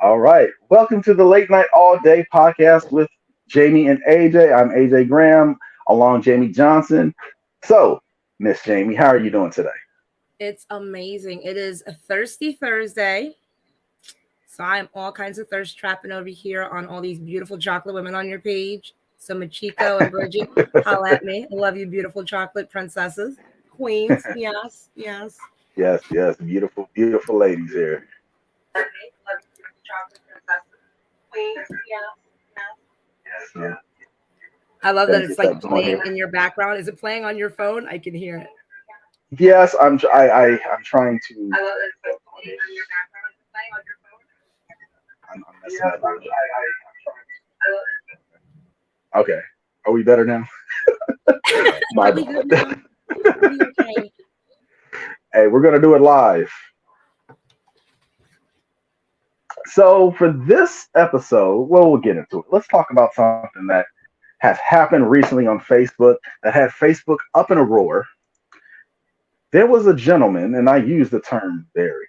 All right. Welcome to the Late Night All Day podcast with Jamie and AJ. I'm AJ Graham along Jamie Johnson. So, Miss Jamie, how are you doing today? It's amazing. It is a thirsty Thursday. So I'm all kinds of thirst trapping over here on all these beautiful chocolate women on your page. So Machiko and Bridget, holla at me. I love you, beautiful chocolate princesses. Queens. Yes, yes. Yes, yes. Beautiful, beautiful ladies here. Love you, beautiful chocolate princesses. Queens. Yes, yes. So, I love that thank you. it's So, like going playing here. in your background. Is it playing on your phone? I can hear it. Yes, I'm trying to. I love that it's like playing on your background. Is it playing on your phone? I'm messing up. Okay. Are we better now? My Are we good bad. now? Are we okay? Hey, we're gonna do it live. So for this episode, well, we'll get into it. Let's talk about something that has happened recently on Facebook that had Facebook up in a roar. There was a gentleman, and I use the term very,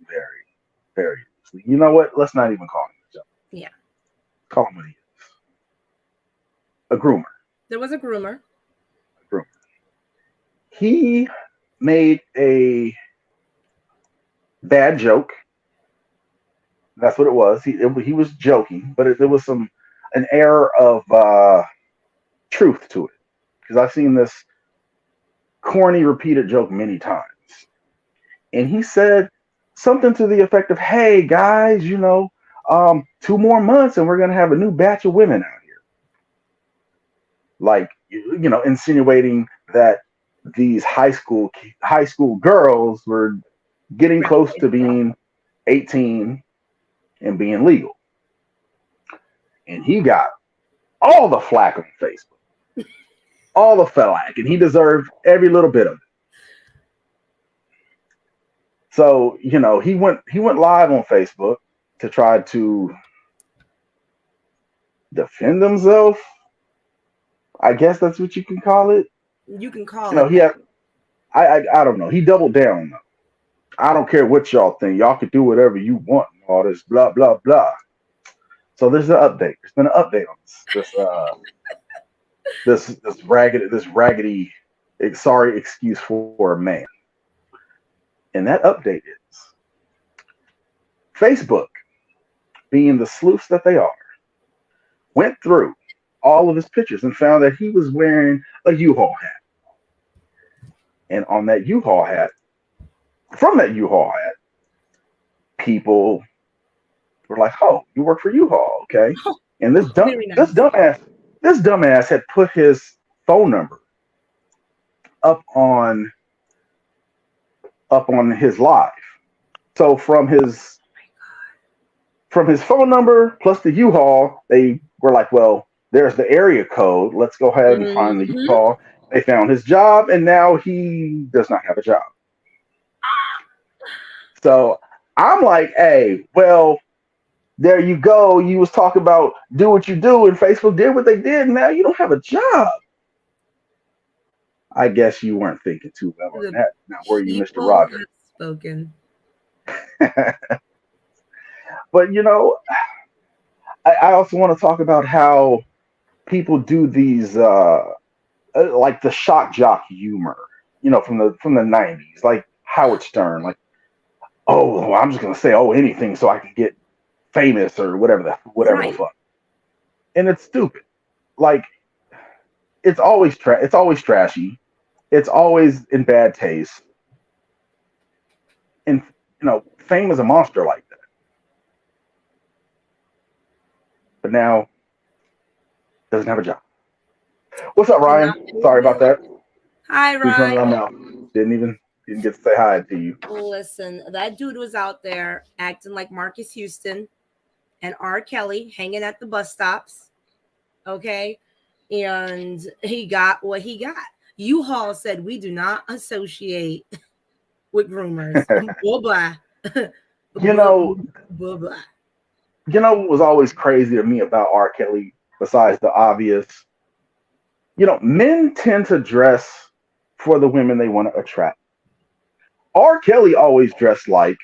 very, very loosely. You know what? Let's not even call him a gentleman. Yeah. Call him what he is. A groomer. There was a groomer. A groomer. He made a bad joke. That's what it was. He was joking, but there was an air of truth to it because I've seen this corny repeated joke many times. And he said something to the effect of, "Hey guys, 2 more months and we're gonna have a new batch of women out here." Like insinuating that these high school girls were getting close to being 18 and being legal. And he got all the flack on Facebook, all the flack, and he deserved every little bit of it. So he went live on Facebook to try to defend himself. I guess that's what you can call it. You can call You know, it he that. had I don't know. He doubled down though. I don't care what y'all think. Y'all can do whatever you want. All this blah blah blah. So there's an update. There's been an update on this raggedy sorry excuse for a man. And that update is Facebook, being the sleuths that they are, went through all of his pictures and found that he was wearing a U-Haul hat. And on that U-Haul hat, from that U-Haul hat, people were like, "Oh, you work for U-Haul, okay?" And this dumb Very this nice. dumbass this dumbass had put his phone number up on his live. So from his phone number plus the U-Haul, they were like, "Well, there's the area code. Let's go ahead and find the Hmm. U-Haul." They found his job, and now he does not have a job. So I'm like, "Hey, well, there you go. You was talking about do what you do, and Facebook did what they did. And now you don't have a job." I guess you weren't thinking too well on The that. Now, were you, Mister people Roger? have spoken. But I also want to talk about how people do these like the shock jock humor, from the '90s, like Howard Stern, like, "Oh, well, I'm just gonna say anything so I can get famous or whatever the Right. fuck," and it's stupid. Like it's always trashy, it's always in bad taste, and fame is a monster like that. But now doesn't have a job. What's up, And now Ryan? pays Sorry about bills. that. Hi, Who's running Ryan. our mouth? Didn't get to say hi to you. Listen, that dude was out there acting like Marcus Houston and R. Kelly hanging at the bus stops. Okay. And he got what he got. U-Haul said we do not associate with groomers. Blah blah. You Blah, know, blah, blah. what was always crazy to me about R. Kelly, besides the obvious, men tend to dress for the women they want to attract. R. Kelly always dressed like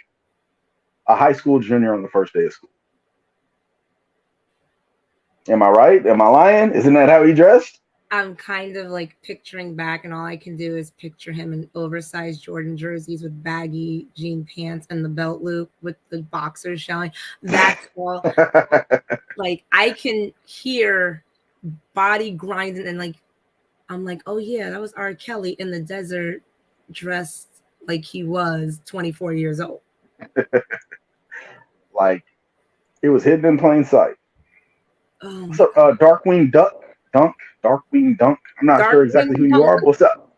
a high school junior on the first day of school. Am I right? Am I lying? Isn't that how he dressed? I'm kind of like picturing back, and all I can do is picture him in oversized Jordan jerseys with baggy jean pants and the belt loop with the boxers showing. That's all. Like, I can hear body grinding, and like, I'm like, oh yeah, that was R. Kelly in the desert, dressed like he was 24 years old. Like, it was hidden in plain sight. Oh, So, Darkwing Dunk. I'm not sure exactly who you are, but what's up?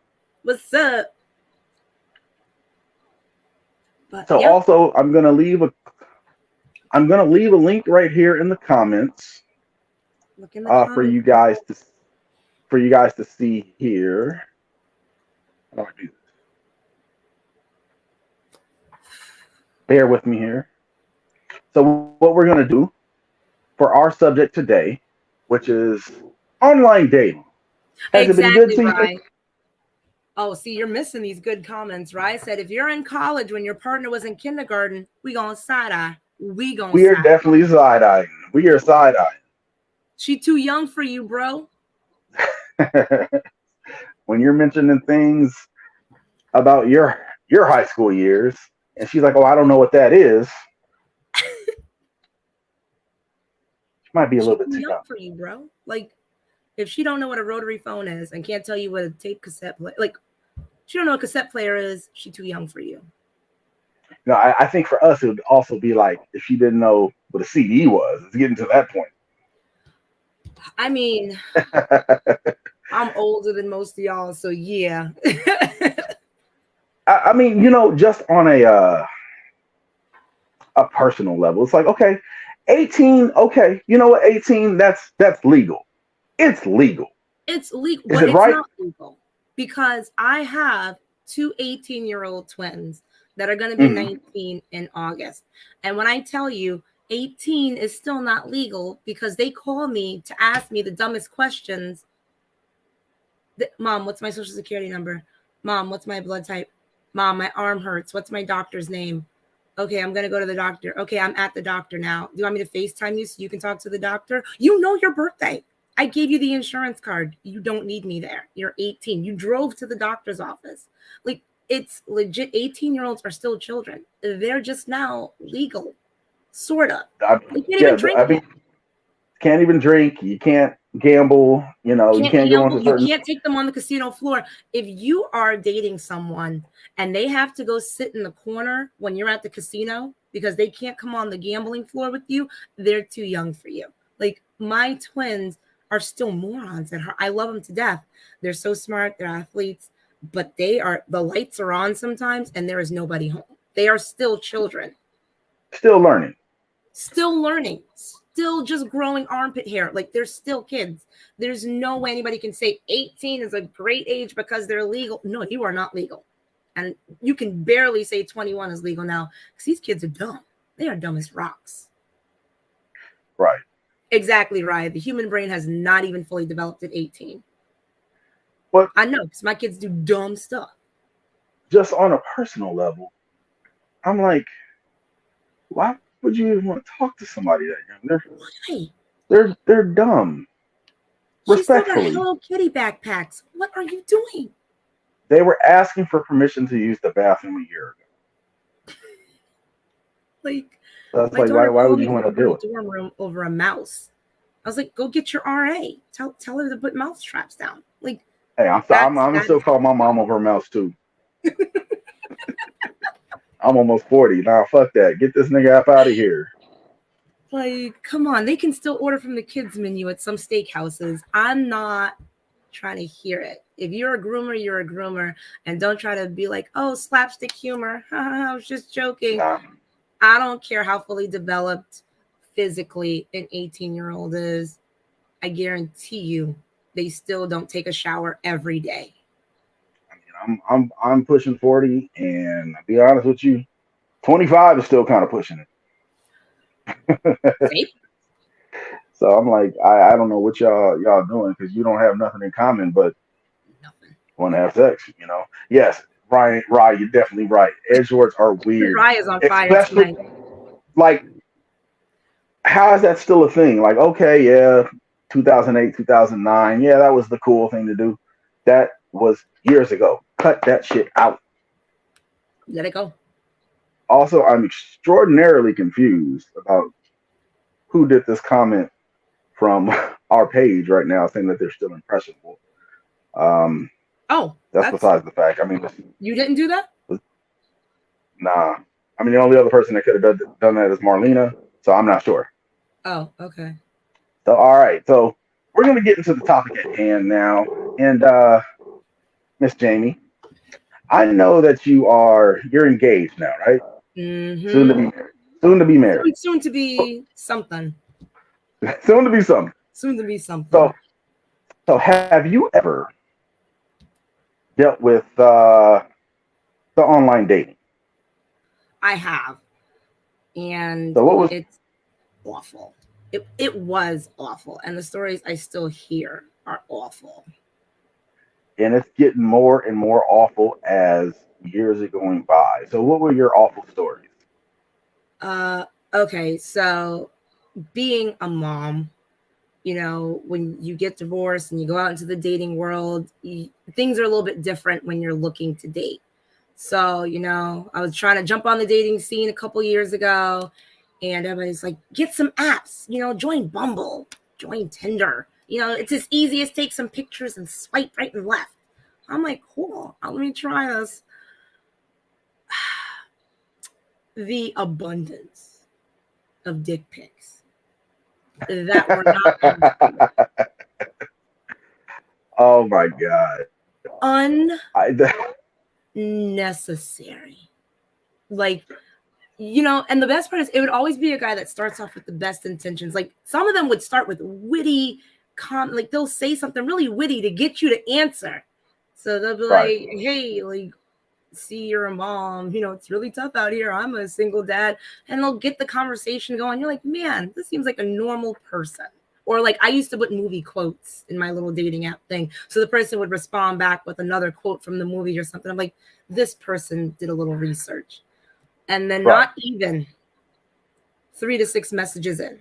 What's up? But, So also, I'm gonna leave a link right here in the comments look in the comments. for you guys to see here. How do I do this? Bear with me here. So what we're gonna do for our subject today, which is online dating. Has it been good to you? Oh, see, you're missing these good comments, right? Said, if you're in college when your partner was in kindergarten, we gonna side-eye. We are definitely side-eyeing. We are side-eyeing. She too young for you, bro. When you're mentioning things about your high school years, and she's like, oh, I don't know what that is. She might be a little bit too young for you, bro. Like, if she don't know what a rotary phone is and can't tell you what a tape cassette player, like, she don't know what a cassette player is, she too young for you. No, I think for us it would also be like if she didn't know what a CD was. It's getting to that point. I mean, I'm older than most of y'all, so yeah. I mean, just on a personal level, it's like, okay, 18, okay, you know what, 18, that's legal. It's legal. It's legal, but it's right? Not legal because I have two 18-year-old twins that are going to be 19 in August. And when I tell you 18 is still not legal because they call me to ask me the dumbest questions. Mom, what's my social security number? Mom, what's my blood type? Mom, my arm hurts. What's my doctor's name? Okay, I'm going to go to the doctor. Okay, I'm at the doctor now. Do you want me to FaceTime you so you can talk to the doctor? You know your birthday. I gave you the insurance card. You don't need me there. You're 18. You drove to the doctor's office. Like, it's legit. 18-year-olds are still children. They're just now legal, sort of. They can't even drink. Can't even drink. You can't gamble. You can't go on. You can't take them on the casino floor. If you are dating someone and they have to go sit in the corner when you're at the casino because they can't come on the gambling floor with you, they're too young for you. Like, my twins are still morons at heart. I love them to death. They're so smart. They're athletes, but the lights are on sometimes and there is nobody home. They are still children. Still learning. Still just growing armpit hair. Like, they're still kids. There's no way anybody can say 18 is a great age because they're legal. No, you are not legal. And you can barely say 21 is legal now because these kids are dumb. They are dumb as rocks. Right. Exactly right. The human brain has not even fully developed at 18. But I know, because my kids do dumb stuff. Just on a personal level, I'm like, why would you even want to talk to somebody that young? They're dumb. Respectfully. She's still got Hello Kitty backpacks. What are you doing? They were asking for permission to use the bathroom a year ago. Like, that's like, why would you want to do it? Dorm room over a mouse. I was like, go get your RA. Tell her to put mouse traps down. Like, hey, I'm gonna still call my mom over a mouse too. I'm almost 40 now. Fuck that. Get this nigga up out of here. Like, come on. They can still order from the kids menu at some steakhouses. I'm not trying to hear it. If you're a groomer, you're a groomer, and don't try to be like, oh, slapstick humor. I was just joking. Nah. I don't care how fully developed physically an 18-year-old is. I guarantee you they still don't take a shower every day. I mean, I'm pushing 40, and I'll be honest with you, 25 is still kind of pushing it. So I'm like, I don't know what y'all doing because you don't have nothing in common but want to have sex, Yes, Ryan, you're definitely right. Edge shorts are weird. Ryan's on fire tonight. Like, how is that still a thing? Like, okay, yeah, 2008, 2009. Yeah, that was the cool thing to do. That was years ago. Cut that shit out. Let it go. Also, I'm extraordinarily confused about who did this comment from our page right now saying that they're still impressionable. Um, Oh, that's besides the fact. I mean, you didn't do that? Nah. I mean, the only other person that could have done that is Marlena, so I'm not sure. Oh, okay. So, all right. So, we're going to get into the topic at hand now. And, Miss Jamie, I know that you're engaged now, right? Mm-hmm. Soon to be married. Soon to be married. Soon to be something. Soon to be something. Soon to be something. So have you ever dealt with the online dating? I have. And so it's awful. It was awful. And the stories I still hear are awful. And it's getting more and more awful as years are going by. So what were your awful stories? Okay, so being a mom, you know, when you get divorced and you go out into the dating world, things are a little bit different when you're looking to date. So, you know, I was trying to jump on the dating scene a couple years ago, and everybody's like, get some apps, you know, join Bumble, join Tinder. You know, it's as easy as take some pictures and swipe right and left. I'm like, cool, let me try this. The abundance of dick pics that were not oh my god, unnecessary. Like, you know, and the best part is it would always be a guy that starts off with the best intentions. Like, some of them would start with witty like they'll say something really witty to get you to answer. So they'll be like, hey, like, see, you're a mom, you know, it's really tough out here, I'm a single dad, and they'll get the conversation going. You're like, man, this seems like a normal person. Or like, I used to put movie quotes in my little dating app thing, so the person would respond back with another quote from the movie or something. I'm like, this person did a little research. And then not even 3 to 6 messages in,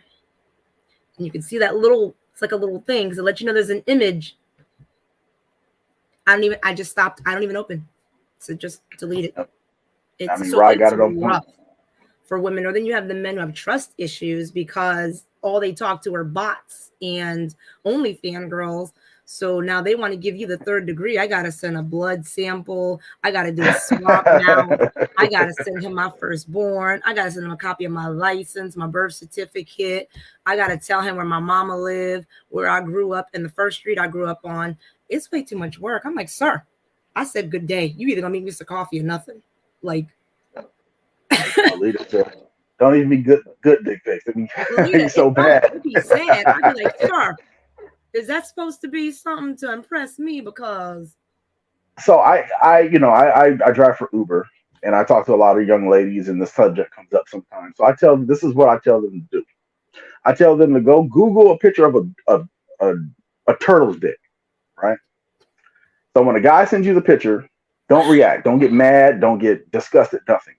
and you can see that little, it's like a little thing to let you know there's an image. I just stopped. I don't even open. So just delete it. It's, I mean, Rye got it on rough for women. Or then you have the men who have trust issues because all they talk to are bots and OnlyFans girls. So now they want to give you the 3rd degree. I got to send a blood sample. I got to do a swap now. I got to send him my firstborn. I got to send him a copy of my license, my birth certificate. I got to tell him where my mama lived, where I grew up, in the first street I grew up on. It's way too much work. I'm like, sir, I said good day. You either gonna meet me for coffee or nothing. Like, don't even be good dick pics. I mean, it's so bad. I'd be sad. I'd be like, sir, is that supposed to be something to impress me? Because so I drive for Uber, and I talk to a lot of young ladies, and the subject comes up sometimes. So I tell them, this is what I tell them to do. I tell them to go Google a picture of a turtle's dick, right? So when a guy sends you the picture, don't react. Don't get mad. Don't get disgusted. Nothing.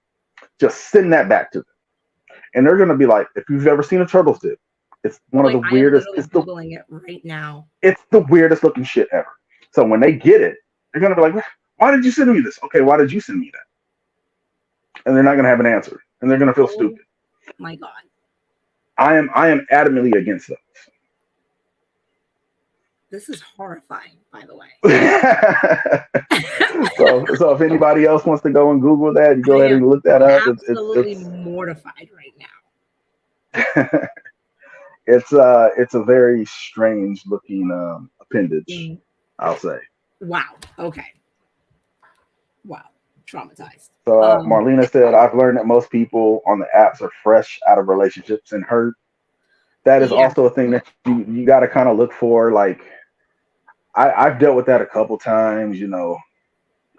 Just send that back to them. And they're going to be like, if you've ever seen a turtle's dick, it's one of the weirdest. I'm Googling it right now. It's the weirdest looking shit ever. So when they get it, they're going to be like, why did you send me this? Okay, why did you send me that? And they're not going to have an answer. And they're going to feel stupid. My God. I am adamantly against those. This is horrifying, by the way. so if anybody else wants to go and Google that, you go ahead and look that up. Absolutely mortified right now. It's a very strange looking appendage, I'll say. Wow. Okay. Wow. Traumatized. So Marlena said, I've learned that most people on the apps are fresh out of relationships and hurt. That is also a thing that you got to kind of look for. Like, I've dealt with that a couple times, you know,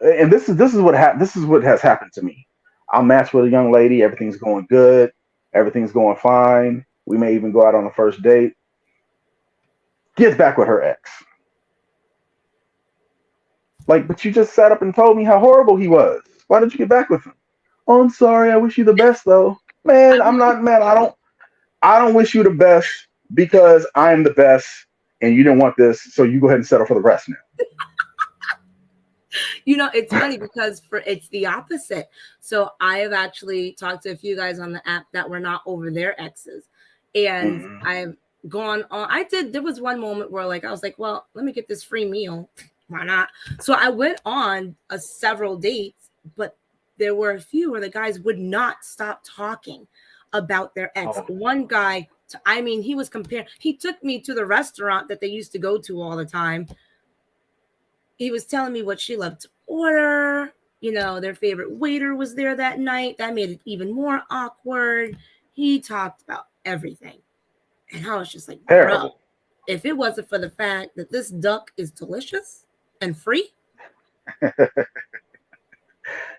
and this is what has happened to me. I'll match with a young lady, everything's going good, everything's going fine. We may even go out on a first date. Gets back with her ex. Like, but you just sat up and told me how horrible he was. Why did you get back with him? Oh, I'm sorry. I wish you the best, though. Man, I'm not mad. I don't wish you the best because I'm the best. and you didn't want this, so you go ahead and settle for the rest now. It's funny because it's the opposite. So I have actually talked to a few guys on the app that were not over their exes, and I've gone on. There was one moment where I was like, well, let me get this free meal. Why not? So I went on several dates, but there were a few where the guys would not stop talking about their ex. One guy, he was comparing. He took me to the restaurant that they used to go to all the time. He was telling me what she loved to order. Their favorite waiter was there that night. That made it even more awkward. He talked about everything. And I was just like, bro, if it wasn't for the fact that this duck is delicious and free.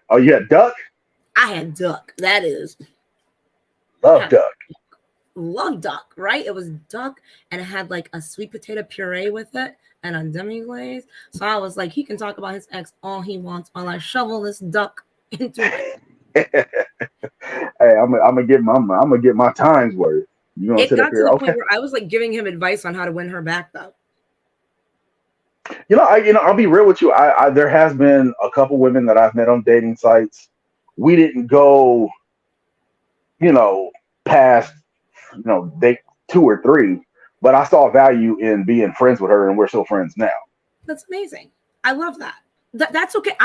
Oh, you had duck? I had duck. That is. Love duck. Love duck, right? It was duck, and it had like a sweet potato puree with it and a demi-glaze. So I was like, he can talk about his ex all he wants while I shovel this duck into it. Hey, I'm gonna get my time's worth. You gonna sit up here? It got to the point where I was like giving him advice on how to win her back, though. I'll be real with you. I there has been a couple women that I've met on dating sites. We didn't go, past, date 2 or 3, but I saw value in being friends with her, and we're still friends now. That's amazing. I love that. That's okay.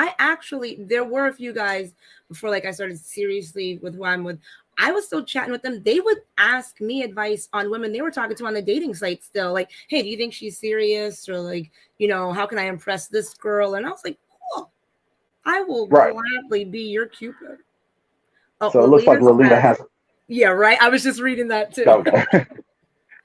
There were a few guys before, I started seriously with who I'm with. I was still chatting with them. They would ask me advice on women they were talking to on the dating site still. Like, hey, do you think she's serious? Or how can I impress this girl? And I was like, cool. I will gladly be your Cupid. Oh, so it looks like Lolita has. Yeah, right. I was just reading that too. Okay.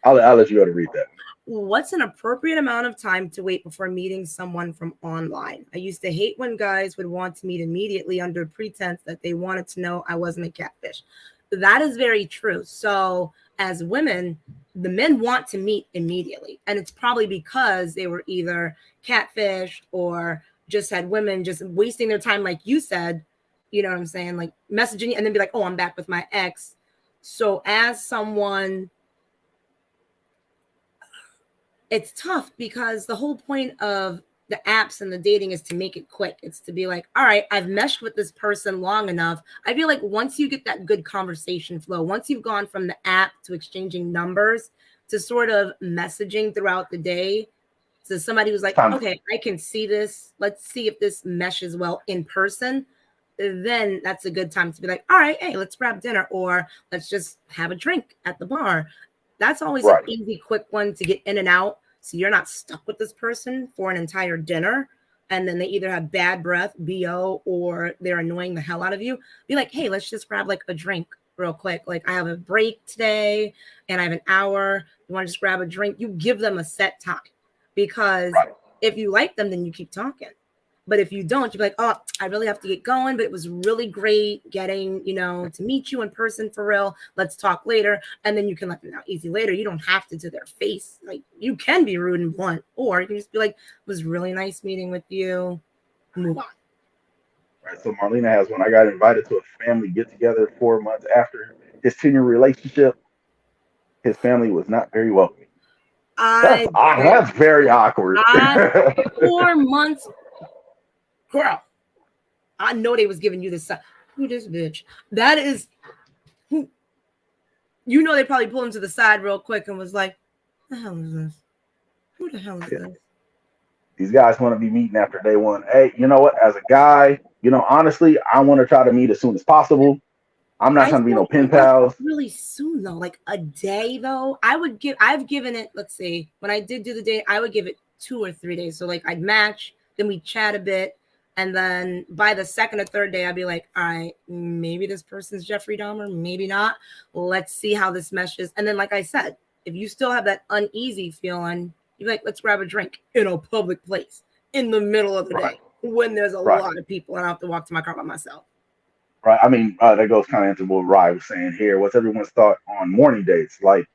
I'll let you go to read that. What's an appropriate amount of time to wait before meeting someone from online? I used to hate when guys would want to meet immediately under pretense that they wanted to know I wasn't a catfish. That is very true. So as women, the men want to meet immediately. And it's probably because they were either catfish or just had women just wasting their time, like you said, you know what I'm saying? Like messaging and then be like, oh, I'm back with my ex. So as someone, it's tough because the whole point of the apps and the dating is to make it quick. It's to be like, all right, I've meshed with this person long enough. I feel like once you get that good conversation flow, once you've gone from the app to exchanging numbers to sort of messaging throughout the day to somebody who's like, okay, I can see this. Let's see if this meshes well in person. Then that's a good time to be like, all right, hey, let's grab dinner or let's just have a drink at the bar. That's always an easy, quick one to get in and out. So you're not stuck with this person for an entire dinner. And then they either have bad breath, BO, or they're annoying the hell out of you. Be like, hey, let's just grab like a drink real quick. Like I have a break today and I have an hour. You want to just grab a drink? You give them a set time because if you like them, then you keep talking. But if you don't, you're like, oh, I really have to get going. But it was really great getting, to meet you in person for real. Let's talk later. And then you can let them know easy later. You don't have to their face. Like you can be rude and blunt, or you can just be like, it was really nice meeting with you. Move on. Right. So Marlena has one. I got invited to a family get together 4 months after his 10-year relationship. His family was not very welcoming. That's very awkward. 4 months. Girl, I know they was giving you this. Who this bitch? That is who. They probably pulled him to the side real quick and was like, "The hell is this? Who the hell is this?" These guys want to be meeting after day one. Hey, you know what? As a guy, honestly, I want to try to meet as soon as possible. I'm not trying to be no pen pals. Really soon though, like a day though. I've given it. Let's see. When I did do the date, I would give it 2 or 3 days. So like I'd match, then we chat a bit. And then by the second or third day, I'd be like, all right, maybe this person's Jeffrey Dahmer, maybe not. Let's see how this meshes. And then, like I said, if you still have that uneasy feeling, you're like, let's grab a drink in a public place in the middle of the day when there's a lot of people and I have to walk to my car by myself. Right. I mean, that goes kind of into what Rye was saying here. What's everyone's thought on morning dates? Like,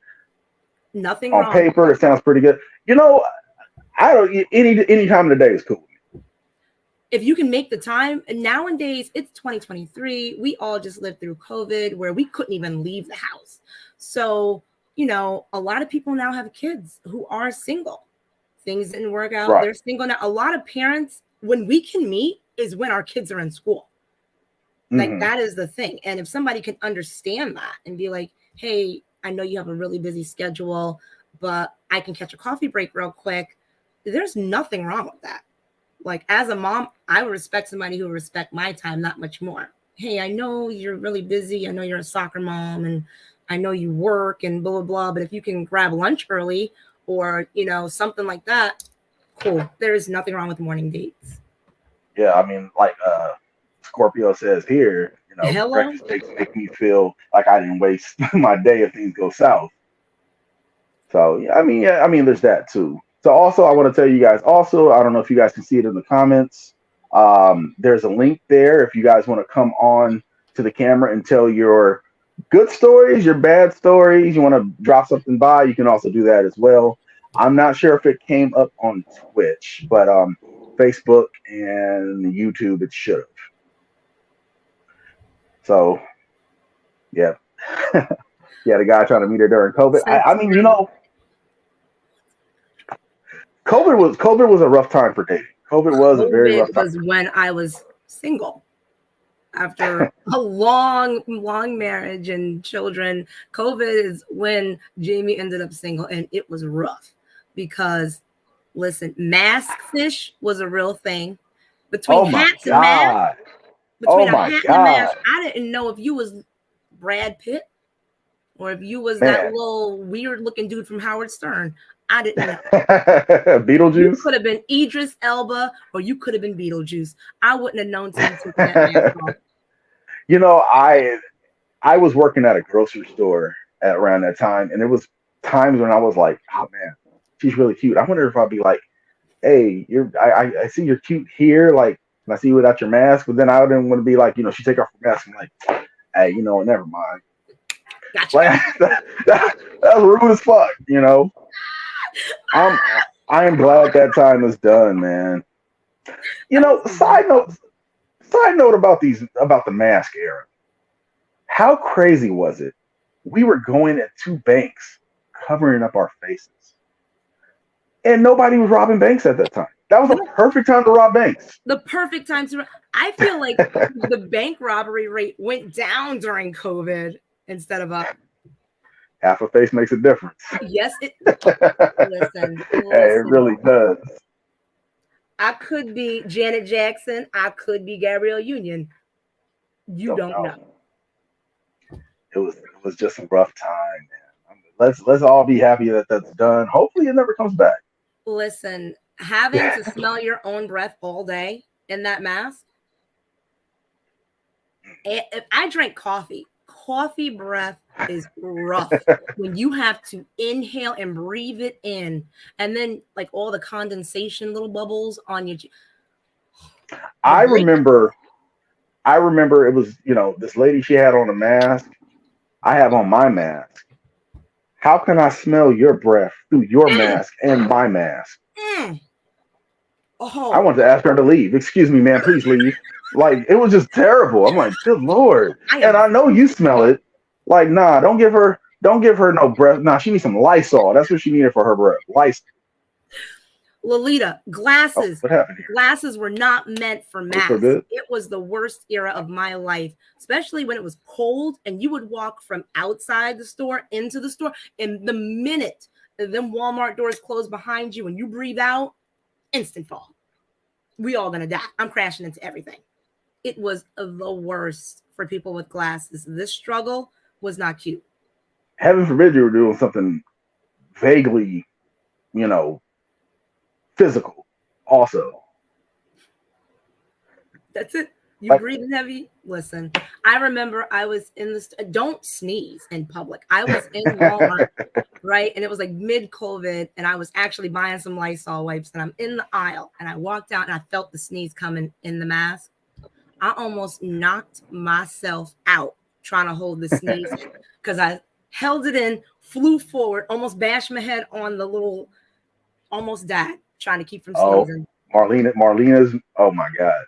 nothing on wrong. paper, it sounds pretty good. I don't. Any time of the day is cool. If you can make the time, and nowadays it's 2023, we all just lived through COVID where we couldn't even leave the house. So, a lot of people now have kids who are single. things didn't work out. Right. They're single now. A lot of parents, when we can meet, is when our kids are in school. Like that is the thing. And if somebody can understand that and be like, hey, I know you have a really busy schedule, but I can catch a coffee break real quick. There's nothing wrong with that. Like as a mom, I would respect somebody who respect my time that much more. Hey, I know you're really busy. I know you're a soccer mom and I know you work and blah, blah, blah. But if you can grab lunch early or, you know, something like that, cool. There is nothing wrong with morning dates. Yeah, I mean, like Scorpio says here, you know, Hello? breakfast dates make me feel like I didn't waste my day if things go south. So yeah, I mean, there's that too. So also, I want to tell you guys. Also, I don't know if you guys can see it in the comments. There's a link there if you guys want to come on to the camera and tell your good stories, your bad stories. You want to drop something by, you can also do that as well. I'm not sure if it came up on Twitch, but Facebook and YouTube, it should have. So, yeah. Yeah, the guy trying to meet her during COVID. I mean, you know, COVID was a rough time for dating. COVID was a very rough time. Was when I was single. After a long marriage and children, COVID is when Jamie ended up single, and it was rough because, listen, mask fish was a real thing. Between hats and masks, I didn't know if you was Brad Pitt or if you was that little weird looking dude from Howard Stern. I didn't know. Beetlejuice? You could have been Idris Elba or you could have been Beetlejuice. I wouldn't have known to take that mask off. You know, I was working at a grocery store around that time, and there was times when I was like, oh man, she's really cute. I wonder if I'd be like, hey, I see you're cute here, like, and I see you without your mask, but then I didn't want to be like, you know, she take off her mask and like, hey, you know, never mind. Gotcha. Like, that was rude as fuck, you know. I am glad that time is done, man. You know, side note about the mask era. How crazy was it? We were going at two banks, covering up our faces, and nobody was robbing banks at that time. That was the perfect time to rob banks. The perfect time to. I feel like the bank robbery rate went down during COVID instead of up. Half a face makes a difference. Yes, listen. Hey, it really does. I could be Janet Jackson. I could be Gabrielle Union. You don't know. It was just a rough time, man. Let's all be happy that that's done. Hopefully, it never comes back. Listen, having to smell your own breath all day in that mask. If I drank coffee breath is rough when you have to inhale and breathe it in, and then like all the condensation, little bubbles on your. I remember it was, you know, this lady, she had on a mask. I have on my mask. How can I smell your breath through your mask and my mask? Oh, I wanted to ask her to leave. Excuse me, man, please leave. Like, it was just terrible. I'm like, good Lord. And I know you smell it. Like, nah, don't give her no breath. Nah, she needs some Lysol. That's what she needed for her breath. Lysol. Lolita, glasses. What happened here? Glasses were not meant for masks. It was the worst era of my life, especially when it was cold and you would walk from outside the store into the store. And the minute them Walmart doors close behind you and you breathe out, instant fall. We all gonna die. I'm crashing into everything. It was the worst for people with glasses. This struggle was not cute. Heaven forbid you were doing something vaguely, you know, physical also. That's it. You breathing heavy? Listen, I remember I was in this. Don't sneeze in public. I was in Walmart, right? And it was like mid-COVID, and I was actually buying some Lysol wipes, and I'm in the aisle, and I walked out, and I felt the sneeze coming in the mask. I almost knocked myself out trying to hold the sneeze because I held it in, flew forward, almost bashed my head on the little, almost died trying to keep from sneezing. Marlena's, oh my God.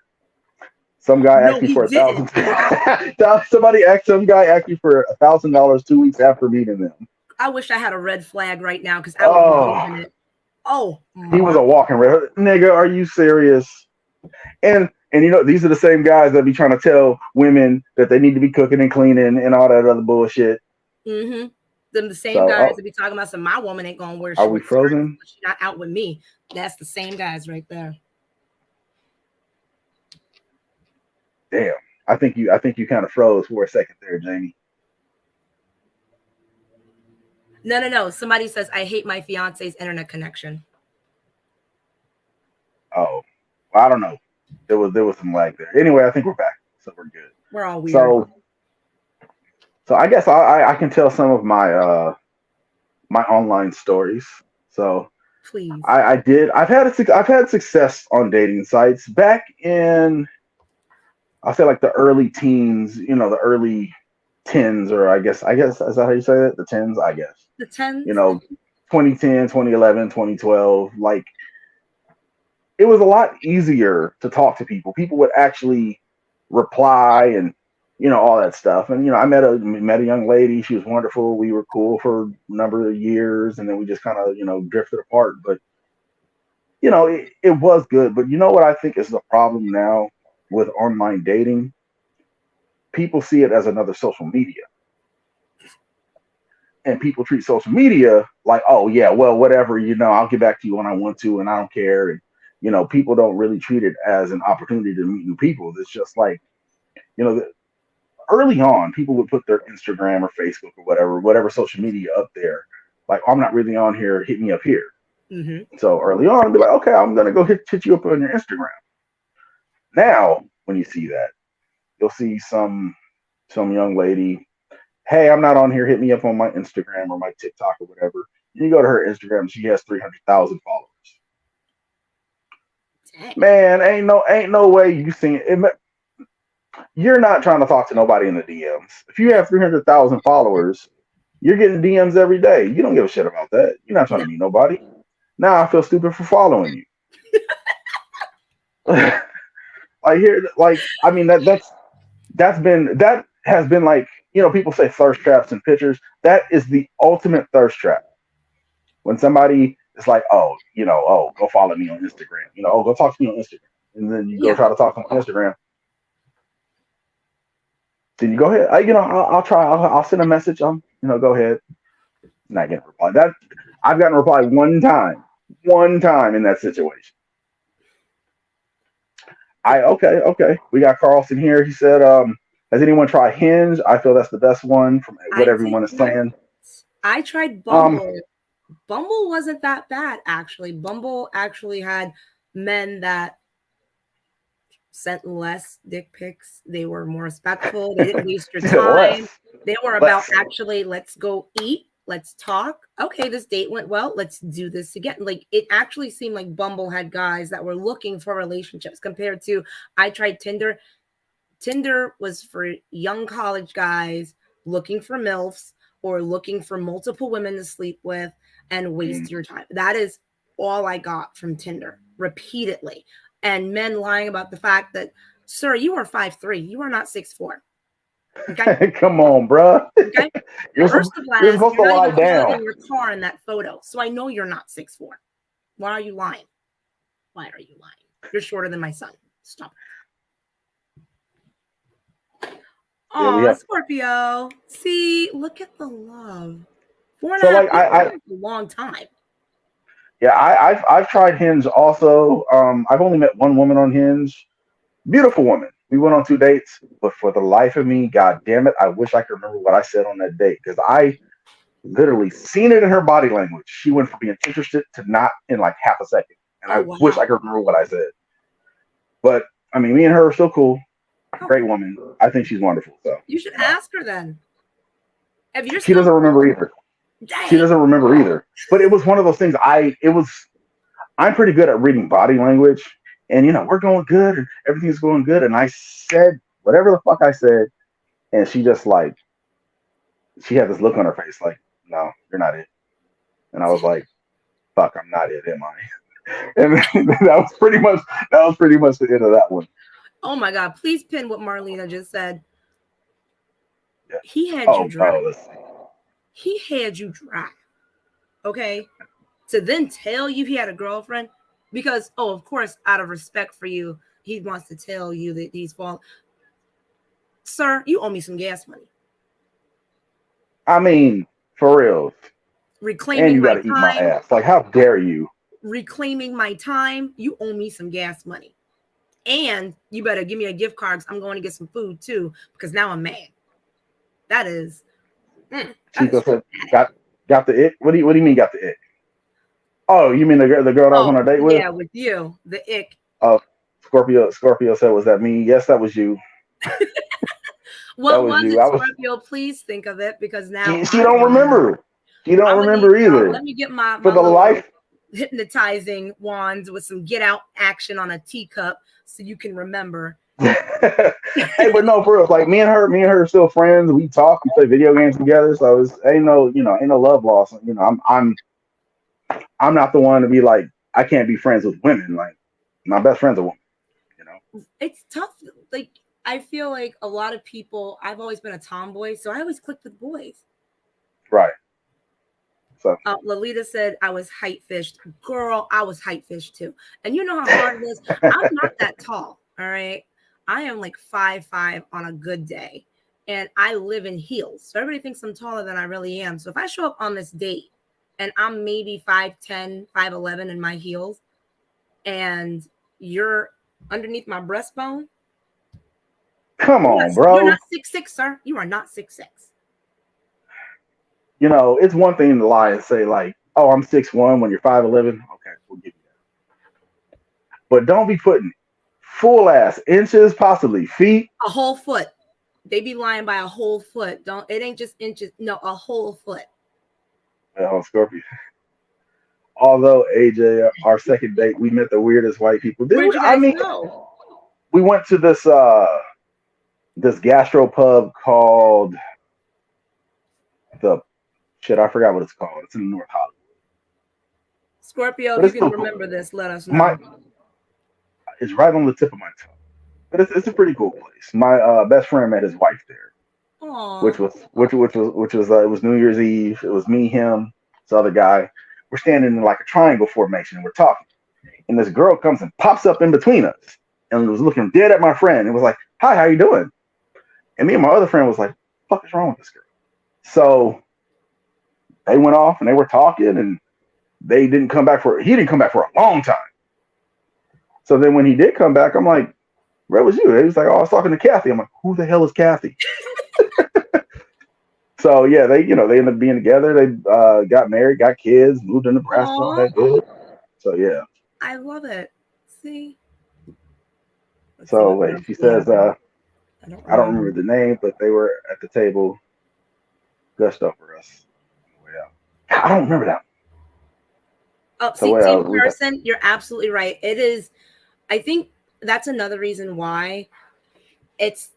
Some guy asked me for $1,000. Some guy asked me for $1,000 2 weeks after meeting them. I wish I had a red flag right now because I would be in it. Oh, He was a Mark. walking red nigga. Are you serious? And you know, these are the same guys that be trying to tell women that they need to be cooking and cleaning and all that other bullshit. Mm-hmm. Them the same So, guys that be talking about some my woman ain't gonna wear are we short skirts frozen? because she's not out with me. That's the same guys right there. Damn. I think you kind of froze for a second there, Jamie. No. Somebody says I hate my fiance's internet connection. Oh, I don't know. There was some lag there. Anyway, I think we're back, so we're good. We're all weird. So I guess I can tell some of my online stories. So Please. I did. I've had success on dating sites back in, I'll say, like the early teens. You know, the early tens, or I guess is that how you say it? The tens, I guess. The You tens. know, 2010, 2011, 2012. Like, it was a lot easier to talk to people. People would actually reply and, all that stuff. And I met a young lady. She was wonderful. We were cool for a number of years, and then we just kind of drifted apart. But it was good. But you know what I think is the problem now with online dating? People see it as another social media, and people treat social media like, oh yeah, well, whatever, I'll get back to you when I want to, and I don't care. And people don't really treat it as an opportunity to meet new people. It's just like, you know early on, people would put their Instagram or Facebook or whatever social media up there, like, I'm not really on here, hit me up here. Mm-hmm. So early on, I'd be like, okay, I'm gonna go hit you up on your Instagram. Now when you see that, you'll see some young lady, hey, I'm not on here, hit me up on my Instagram or my TikTok or whatever. And you go to her Instagram, she has 300,000 followers. Dang. Man, ain't no way you seen it. You're not trying to talk to nobody in the DMs. If you have 300,000 followers, you're getting DMs every day. You don't give a shit about that. You're not trying No. to meet nobody. Now I feel stupid for following you. I mean, that has been like, people say thirst traps and pictures. That is the ultimate thirst trap. When somebody is like, oh, go follow me on Instagram. Oh, go talk to me on Instagram. And then you go Yeah. try to talk to them on Instagram. Then you go ahead. I'll try. I'll send a message. Go ahead. Not getting a reply. I've gotten a reply one time in that situation. Okay. We got Carlson here. He said, has anyone tried Hinge? I feel that's the best one from what I everyone is did not. saying. I tried Um, Bumble. Bumble wasn't that bad, actually. Bumble actually had men that sent less dick pics. They were more respectful. They didn't waste your time. less, They were about less. actually, let's go eat. Let's talk. Okay, this date went well. Let's do this again. Like, it actually seemed like Bumble had guys that were looking for relationships compared to, I tried Tinder. Tinder was for young college guys looking for MILFs or looking for multiple women to sleep with and waste your time. That is all I got from Tinder repeatedly. And men lying about the fact that, sir, you are 5'3", you are not 6'4". Okay. Come on, bruh. Okay. You're, First of you're last, supposed you're to not lie even taller down. than your car in that photo. So I know you're not 6'4". Why are you lying? Why are you lying? You're shorter than my son. Stop. Yeah, we Oh, have. Scorpio. See, look at the love. Four and a So half like years I is a long time. yeah, I've tried Hinge also. I've only met one woman on Hinge. Beautiful woman. We went on 2 dates, but for the life of me, god damn it, I wish I could remember what I said on that date, because I literally seen it in her body language. She went from being interested to not in like half a second. And Oh, I wish I wow. could remember what I said. But I mean, me and her are still cool. Oh, Great woman. I think she's wonderful. So you should ask her then. If you're she still doesn't remember cool, either. She dang. doesn't remember either. But it was one of those things. I'm pretty good at reading body language, and we're going good, and everything's going good. And I said whatever the fuck I said, and she just like, she had this look on her face, like, no, you're not it. And I was like, fuck, I'm not it, am I? And that was pretty much the end of that one. Oh my God. Please pin what Marlena just said. Yeah. He had you Oh, dry. let's see. He had you dry. Okay. to then tell you he had a girlfriend because, oh, of course, out of respect for you, he wants to tell you that he's falling. Sir, you owe me some gas money. I mean, for real. And Reclaiming you got my to eat my time. ass. Like, how dare you? Reclaiming my time. You owe me some gas money. And you better give me a gift card. I'm going to get some food too, because now I'm mad. That is. Chico said, got the ick? What do you mean got the ick? Oh, you mean the girl that I was on a date with? Yeah, with you. The ick. Oh, Scorpio said, was that me? Yes, that was you. What was it, Scorpio? Please think of it, because now she don't remember. She don't remember either. Let me get my for the life hypnotizing wands with some get out action on a teacup so you can remember. Hey, but no, for real, like me and her are still friends. We talk, we play video games together. So it's ain't no love loss. You know, I'm not the one to be like, I can't be friends with women. Like, my best friend's a woman. You know, it's tough. Like, I feel like a lot of people. I've always been a tomboy, so I always clicked with boys. Right. So Lolita said I was height fished. Girl, I was height fished too. And you know how hard it is. I'm not that tall. All right. I am like 5'5" on a good day. And I live in heels. So everybody thinks I'm taller than I really am. So if I show up on this date and I'm maybe 5'10", 5'11" in my heels, and you're underneath my breastbone. Come on, bro. You're not 6'6", sir. You are not 6'6". You know, it's one thing to lie and say, like, oh, I'm 6'1" when you're 5'11". Okay, we'll give you that. But don't be putting full ass inches, possibly feet. A whole foot. They be lying by a whole foot. It ain't just inches. No, a whole foot. Oh, Scorpio. Although, AJ, our second date, we met the weirdest white people. Where'd you guys go? We went to this gastro pub called the shit. I forgot what it's called. It's in North Hollywood. Scorpio, if you can remember this, let us know. It's right on the tip of my tongue, but it's a pretty cool place. My best friend met his wife there. Aww. Which was it was New Year's Eve. It was me, him, this other guy. We're standing in like a triangle formation and we're talking. And this girl comes and pops up in between us and was looking dead at my friend and was like, "Hi, how you doing?" And me and my other friend was like, "What the fuck is wrong with this girl?" So they went off and they were talking and he didn't come back for a long time. So then when he did come back, I'm like, "Where was you?" He was like, "Oh, I was talking to Kathy." I'm like, "Who the hell is Kathy?" So yeah, they ended up being together. They got married, got kids, moved to Nebraska, all that good. So yeah. I love it. See. So wait, she says I don't remember the name, but they were at the table, gushed over us. Yeah. I don't remember that. Oh, see, in person, you're absolutely right. It is. I think that's another reason why it's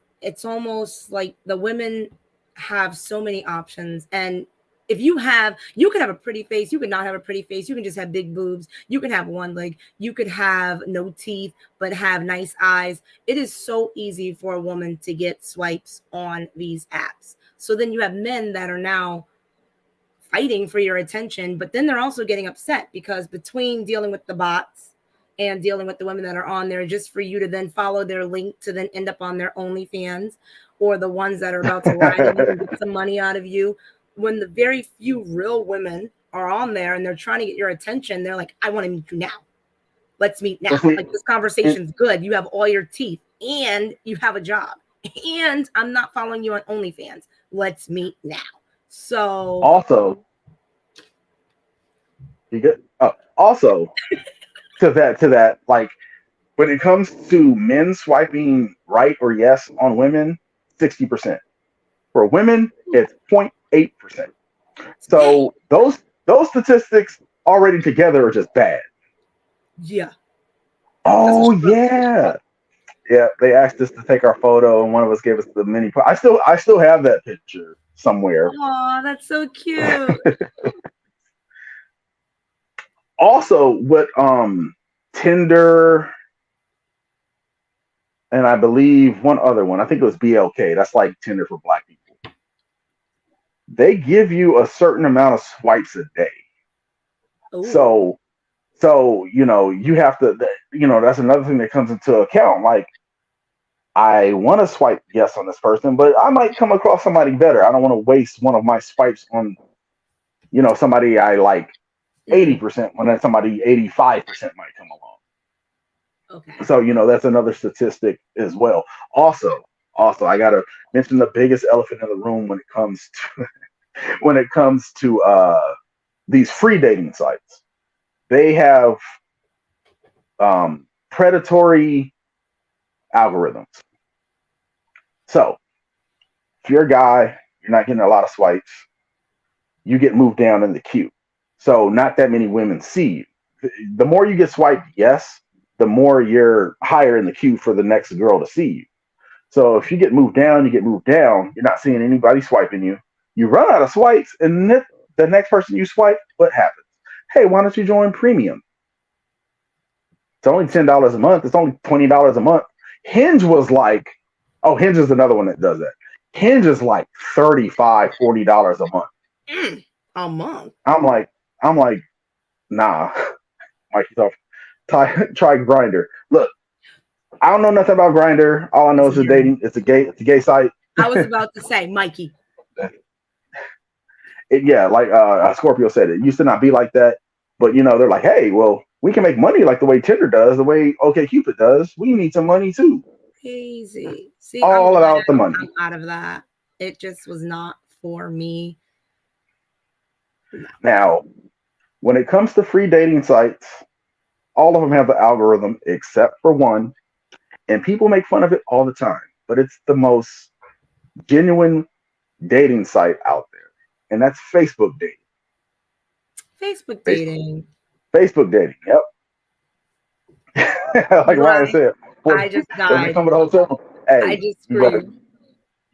almost like the women have so many options. And if you could have a pretty face, you could not have a pretty face, you can just have big boobs, you can have one leg, you could have no teeth but have nice eyes. It is so easy for a woman to get swipes on these apps. So then you have men that are now fighting for your attention, but then they're also getting upset because between dealing with the bots and dealing with the women that are on there just for you to then follow their link to then end up on their OnlyFans, or the ones that are about to lie to you and get some money out of you, when the very few real women are on there and they're trying to get your attention, they're like, "I want to meet you now. Let's meet now. Like, this conversation's good. You have all your teeth and you have a job. And I'm not following you on OnlyFans. Let's meet now." So also, to that, like, when it comes to men swiping right or yes on women, 60%. For women, it's 0.8%. So those statistics already together are just bad. Yeah. Oh yeah. Yeah, they asked us to take our photo, and one of us gave us the mini. I still have that picture somewhere. Oh, that's so cute. Also, what Tinder and I believe one other one, I think it was BLK. That's like Tinder for Black people. They give you a certain amount of swipes a day. Ooh. So you have to, that's another thing that comes into account. Like, I want to swipe yes on this person, but I might come across somebody better. I don't want to waste one of my swipes on, somebody I like Mm, 80% when somebody 85% might come along. okay. So, that's another statistic as well. Also, I gotta mention the biggest elephant in the room when it comes to these free dating sites. They have predatory algorithms. So if you're a guy, you're not getting a lot of swipes, you get moved down in the queue. So not that many women see you. The more you get swiped, yes, the more you're higher in the queue for the next girl to see you. So if you get moved down, you're not seeing anybody swiping you. You run out of swipes, and the next person you swipe, what happens? Hey, why don't you join premium? It's only $10 a month. It's only $20 a month. Hinge was like, oh, Hinge is another one that does that. Hinge is like $35, $40 a month. A month. I'm like, nah, Mikey, try Grinder. Look, I don't know nothing about Grinder. All I know is dating. It's a gay site. I was about to say, Mikey. Yeah, like Scorpio said, it used to not be like that, but they're like, hey, well, we can make money like the way Tinder does, the way OkCupid does. We need some money too. Crazy. See, All about the money. I'm out of that. It just was not for me. No. Now, when it comes to free dating sites, all of them have the algorithm except for one, and people make fun of it all the time. But it's the most genuine dating site out there, and that's Facebook dating. Facebook dating. Facebook dating. Yep. Like Ryan said, I just died. Come to the hotel. Hey, I just screamed.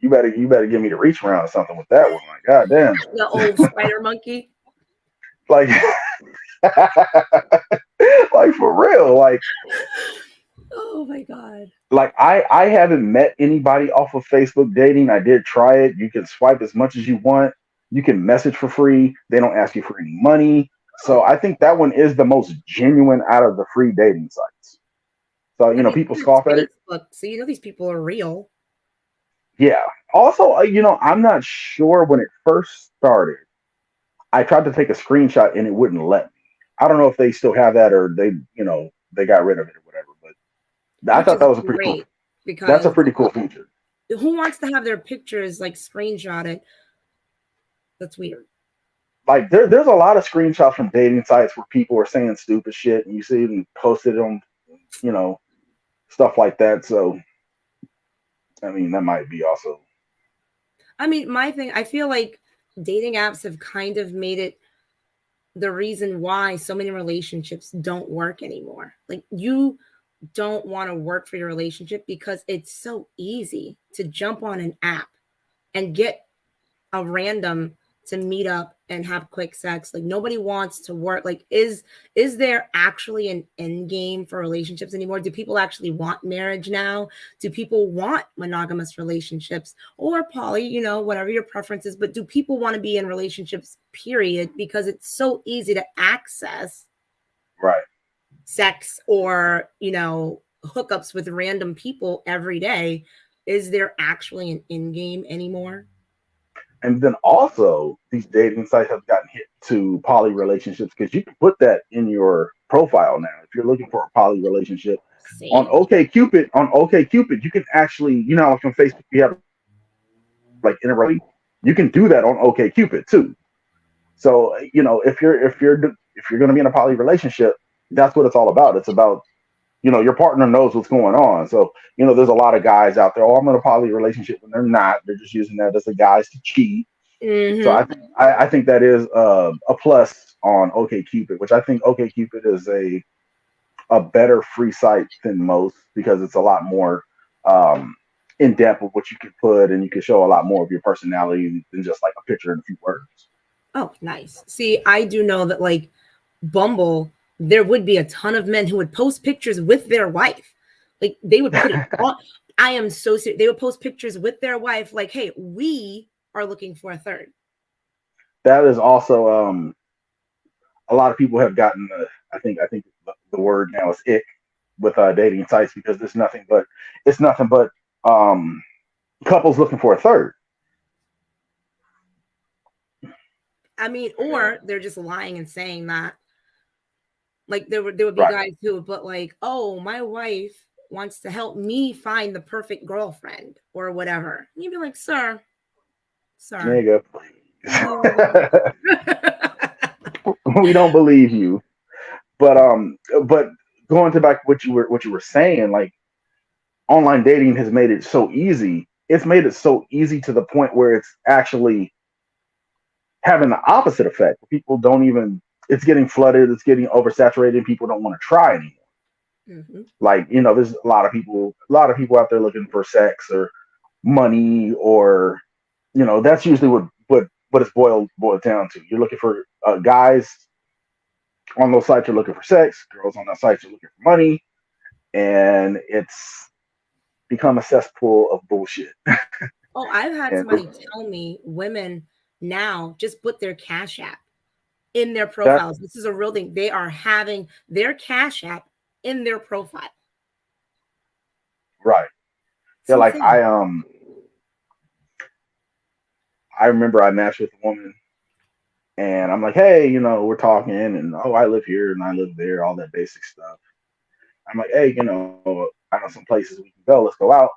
You better give me the reach around or something with that one. Like, God damn. The old spider monkey. Like, like for real. Like, oh my God. Like I haven't met anybody off of Facebook dating. I did try it. You can swipe as much as you want. You can message for free. They don't ask you for any money. So I think that one is the most genuine out of the free dating sites. So, people scoff at it. So these people are real. Yeah. Also, I'm not sure when it first started. I tried to take a screenshot and it wouldn't let me. I don't know if they still have that or they got rid of it or whatever. But I thought that was a pretty cool. Because that's a pretty cool feature. Who wants to have their pictures like screenshotted? That's weird. Like there's a lot of screenshots from dating sites where people are saying stupid shit and you see them posted on, stuff like that. So, I mean, that might be also. I mean, my thing, I feel like dating apps have kind of made it the reason why so many relationships don't work anymore. Like you don't want to work for your relationship because it's so easy to jump on an app and get a random to meet up and have quick sex. Like nobody wants to work. Like is there actually an end game for relationships anymore? Do people actually want marriage now? Do people want monogamous relationships or poly, whatever your preference is, but do people want to be in relationships period because it's so easy to access right sex or hookups with random people every day? Is there actually an end game anymore? And then also these dating sites have gotten hit to poly relationships because you can put that in your profile now. If you're looking for a poly relationship on OkCupid, you can actually, like on Facebook you have like interactive. You can do that on OkCupid too. So if you're going to be in a poly relationship, that's what it's all about. It's about your partner knows what's going on. So, there's a lot of guys out there, I'm in a poly relationship when they're not. They're just using that as a guise to cheat. Mm-hmm. So I think that is a plus on OkCupid, which I think OkCupid is a better free site than most because it's a lot more in depth of what you can put and you can show a lot more of your personality than just like a picture and a few words. Oh, nice. See, I do know that like Bumble, there would be a ton of men who would post pictures with their wife. Like they would put it on. I am so serious. They would post pictures with their wife like, hey, we are looking for a third. That is also a lot of people have gotten I think the word now is ick with dating sites because it's nothing but um, couples looking for a third. I mean, or they're just lying and saying that. Like there would be Right. guys who would put like, "Oh, my wife wants to help me find the perfect girlfriend or whatever." And you'd be like, "Sir, Nigga, you." we don't believe you. But going to back what you were saying, like online dating has made it so easy. It's made it so easy to the point where it's actually having the opposite effect. People don't even. It's getting flooded. It's getting oversaturated. And people don't want to try anymore. Mhm. Like there's a lot of people out there looking for sex or money or that's usually what it's boiled down to. You're looking for guys on those sites are looking for sex. Girls on those sites are looking for money, and it's become a cesspool of bullshit. Oh, I've had And somebody tell me women now just put their Cash App in their that profiles. This is a real thing. They are having their Cash App in their profile. right. It's Yeah, like insane. I remember I matched with a woman and I'm like, hey, we're talking and oh, I live here and I live there, all that basic stuff. I'm like, hey, I know some places we can go. Let's go out.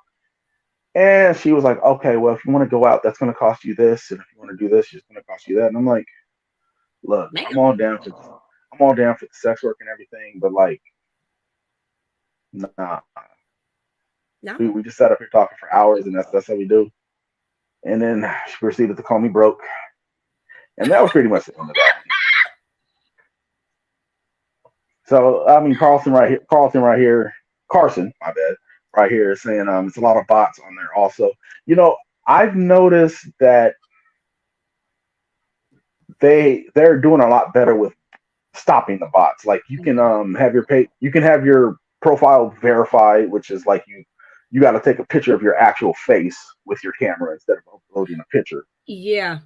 And she was like, okay, well, if you want to go out, that's going to cost you this, and if you want to do this, it's going to cost you that. And I'm like, look, Man, I'm all down for the sex work and everything, but like, nah, we, no. we just sat up here talking for hours, and that's how we do. And then she proceeded to call me broke, and that was pretty much the end of that. So I mean, Carson, my bad, right here is saying it's a lot of bots on there. Also, you know, I've noticed that they're doing a lot better with stopping the bots. Like you can have your profile verified, which is like you got to take a picture of your actual face with your camera instead of uploading a picture. Yeah.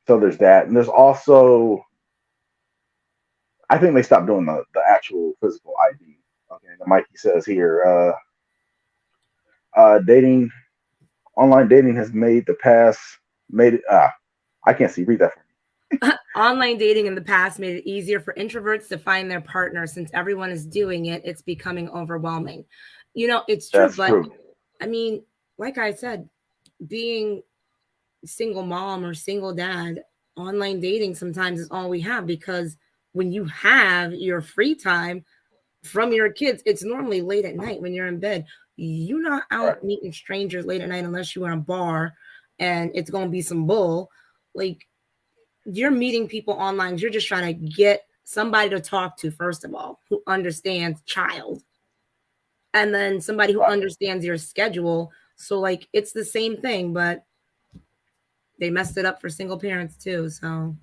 So there's that, and there's also I think they stopped doing the actual physical ID. Okay, the Mikey says here, dating online dating has made it. I can't see. Read that for Online dating in the past made it easier for introverts to find their partner. Since everyone is doing it, it's becoming overwhelming. It's true, That's but true. I mean, like I said, being single mom or single dad, online dating sometimes is all we have because when you have your free time from your kids, it's normally late at night when you're in bed. You're not Right. out meeting strangers late at night unless you're in a bar and it's going to be some bull. Like, you're meeting people online. You're just trying to get somebody to talk to, first of all, who understands child, and then somebody who Right. understands your schedule. So, like, it's the same thing, but they messed it up for single parents too. So,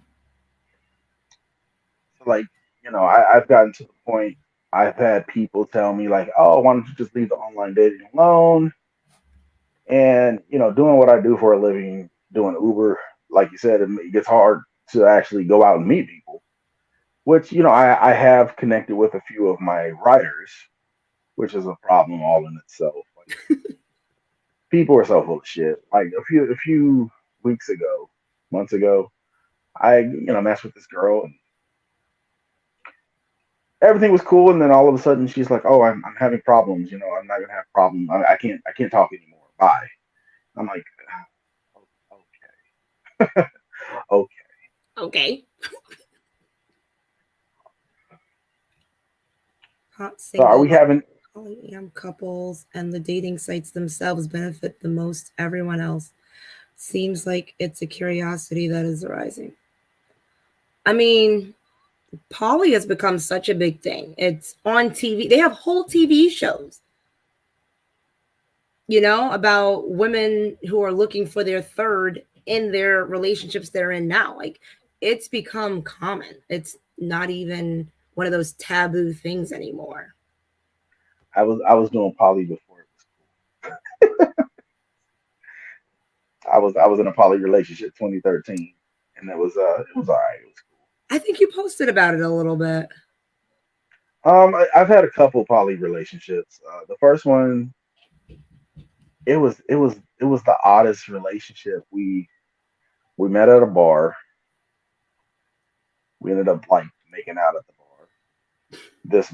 So like I've gotten to the point. I've had people tell me like, "Oh, why don't you just leave the online dating alone?" And doing what I do for a living, doing Uber, like you said, it gets hard to actually go out and meet people. Which I have connected with a few of my writers, which is a problem all in itself. Like, people are so full of shit. Like a few weeks ago, months ago, I messed with this girl and everything was cool, and then all of a sudden she's like, "Oh, I'm having problems. I'm not gonna have a problem. I can't talk anymore. Bye." I'm like, "Oh, okay, okay." okay. Hot So are we singles, having? polyam couples, and the dating sites themselves benefit the most everyone else. Seems like it's a curiosity that is arising. I mean, poly has become such a big thing. It's on TV. They have whole TV shows, about women who are looking for their third in their relationships they're in now. Like, it's become common. It's not even one of those taboo things anymore. I was doing poly before it was cool. I was in a poly relationship 2013, and it was all right. It was cool. I think you posted about it a little bit. I've had a couple poly relationships. The first one, it was the oddest relationship. We met at a bar. We ended up like making out at the bar. This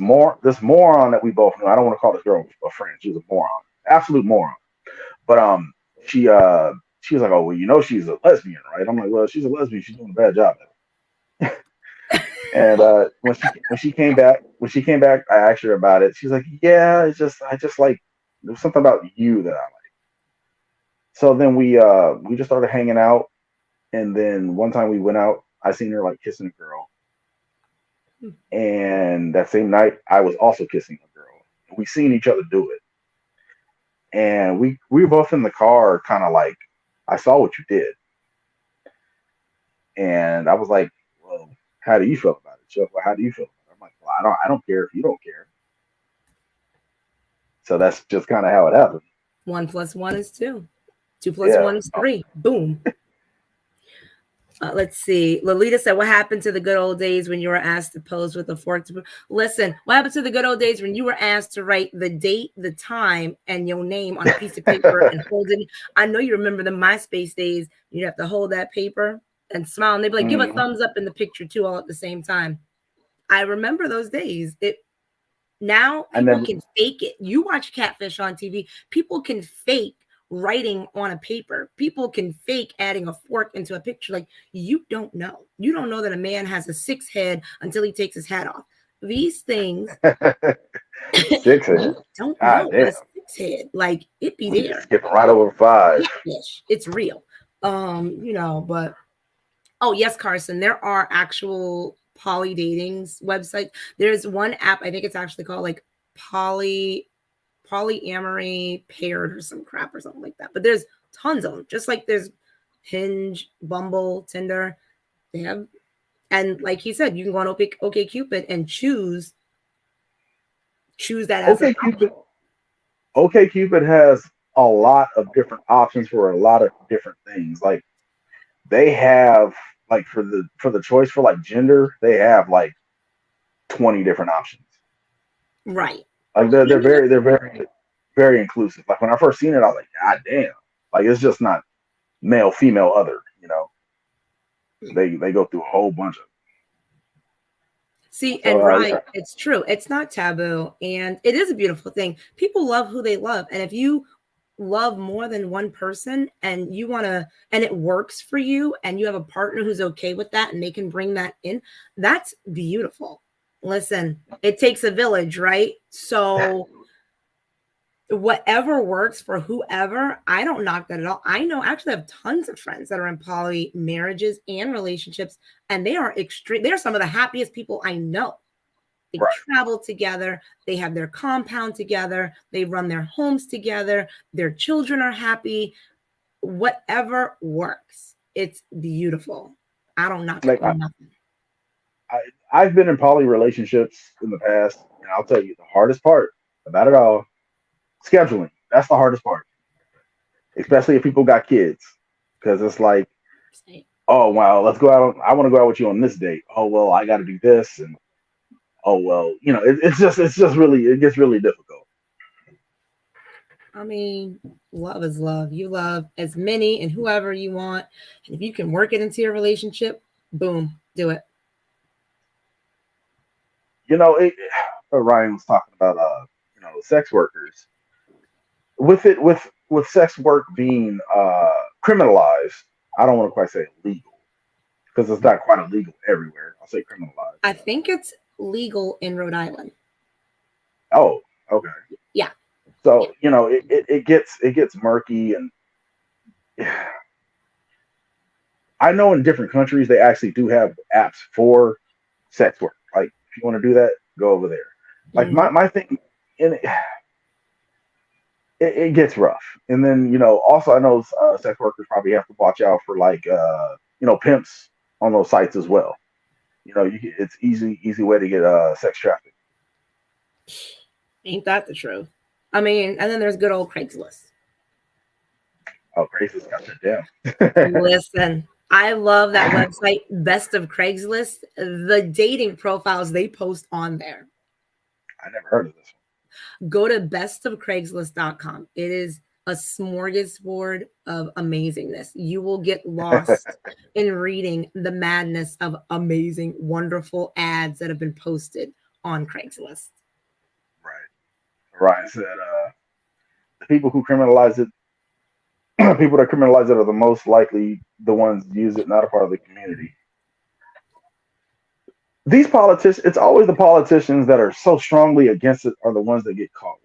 moron that we both knew. I don't want to call this girl a friend. She was a moron, absolute moron. But she she was like, oh well, she's a lesbian, right? I'm like, well, she's a lesbian. She's doing a bad job. And when she came back, I asked her about it. She's like, yeah, I just like there's something about you that I like. So then we just started hanging out, and then one time we went out, I seen her like kissing a girl, and that same night I was also kissing a girl. We seen each other do it, and we were both in the car, kind of like, I saw what you did, and I was like, well, how do you feel about it? She was like, well, how do you feel about it? I'm like, well, I don't care if you don't care. So that's just kind of how it happened. 1 + 1 is 2. 2 + 1 Yeah. is 3. Boom. Let's see. Lolita said, what happened to the good old days when you were asked to pose with a fork? Listen, what happened to the good old days when you were asked to write the date, the time, and your name on a piece of paper and hold it? I know you remember the MySpace days. You'd have to hold that paper and smile. And they'd be like, give a thumbs up in the picture too, all at the same time. I remember those days. Now people can fake it. You watch Catfish on TV. People can fake writing on a paper. People can fake adding a fork into a picture. Like, you don't know. You don't know that a man has a 6 head until he takes his hat off. These things 6 head. You don't know a 6 head. Like, it be there. Skipping right over 5. Catfish. It's real. But oh yes, Carson, there are actual poly datings websites. There's one app, I think it's actually called like polyamory paired or some crap or something like that. But there's tons of them. Just like there's Hinge, Bumble, Tinder. They have, and like he said, you can go on OkCupid and choose that as OkCupid has a lot of different options for a lot of different things. Like they have like for the choice for like gender, they have like 20 different options. Right. Like they're very very inclusive. Like when I first seen it, I was like, God damn. Like it's just not male, female, other, They go through a whole bunch of. See, and right, it's true. It's not taboo, and it is a beautiful thing. People love who they love, and if you love more than one person and you want to, and it works for you, and you have a partner who's okay with that, and they can bring that in, that's beautiful. Listen, it takes a village, right? So whatever works for whoever, I don't knock that at all. I know, actually, I have tons of friends that are in poly marriages and relationships, and they are extreme. They're some of the happiest people I know. They travel together. They have their compound together. They run their homes together. Their children are happy. Whatever works. It's beautiful. I don't knock it for nothing. I've been in poly relationships in the past, and I'll tell you the hardest part about it all, scheduling. That's the hardest part, especially if people got kids, because it's like, oh wow, let's go out. I want to go out with you on this date. Oh well, I got to do this, and oh well, it gets really difficult. I mean, love is love. You love as many and whoever you want, and if you can work it into your relationship, boom, do it. Ryan was talking about sex workers. With sex work being criminalized, I don't want to quite say illegal because it's not quite illegal everywhere. I'll say criminalized. I think it's legal in Rhode Island. Oh, okay. Yeah. So it gets murky, and I know in different countries they actually do have apps for sex work. Like if you want to do that, go over there. Like my thing in it gets rough. And then, also I know sex workers probably have to watch out for like, pimps on those sites as well. It's easy way to get sex trafficked. Ain't that the truth? I mean, and then there's good old Craigslist. Oh, Craigslist got shut down. Listen, I love that website, Best of Craigslist. The dating profiles they post on there. I never heard of this one. Go to bestofcraigslist.com. It is a smorgasbord of amazingness. You will get lost in reading the madness of amazing, wonderful ads that have been posted on Craigslist. Right. Ryan said, the people who criminalize it, people that criminalize it are the most likely the ones to use it, not a part of the community. These politicians, it's always the politicians that are so strongly against it are the ones that get caught.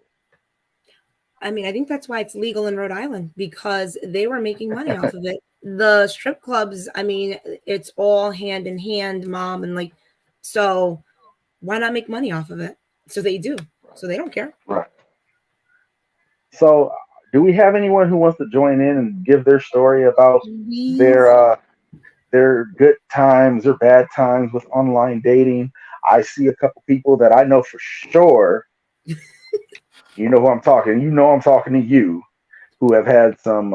I mean, I think that's why it's legal in Rhode Island, because they were making money off of it. The strip clubs, I mean, it's all hand in hand, mom, and like, so why not make money off of it? So they do. So they don't care. Right. So, do we have anyone who wants to join in and give their story about their good times or bad times with online dating? I see a couple people that I know for sure. You know who I'm talking. You know I'm talking to you, who have had some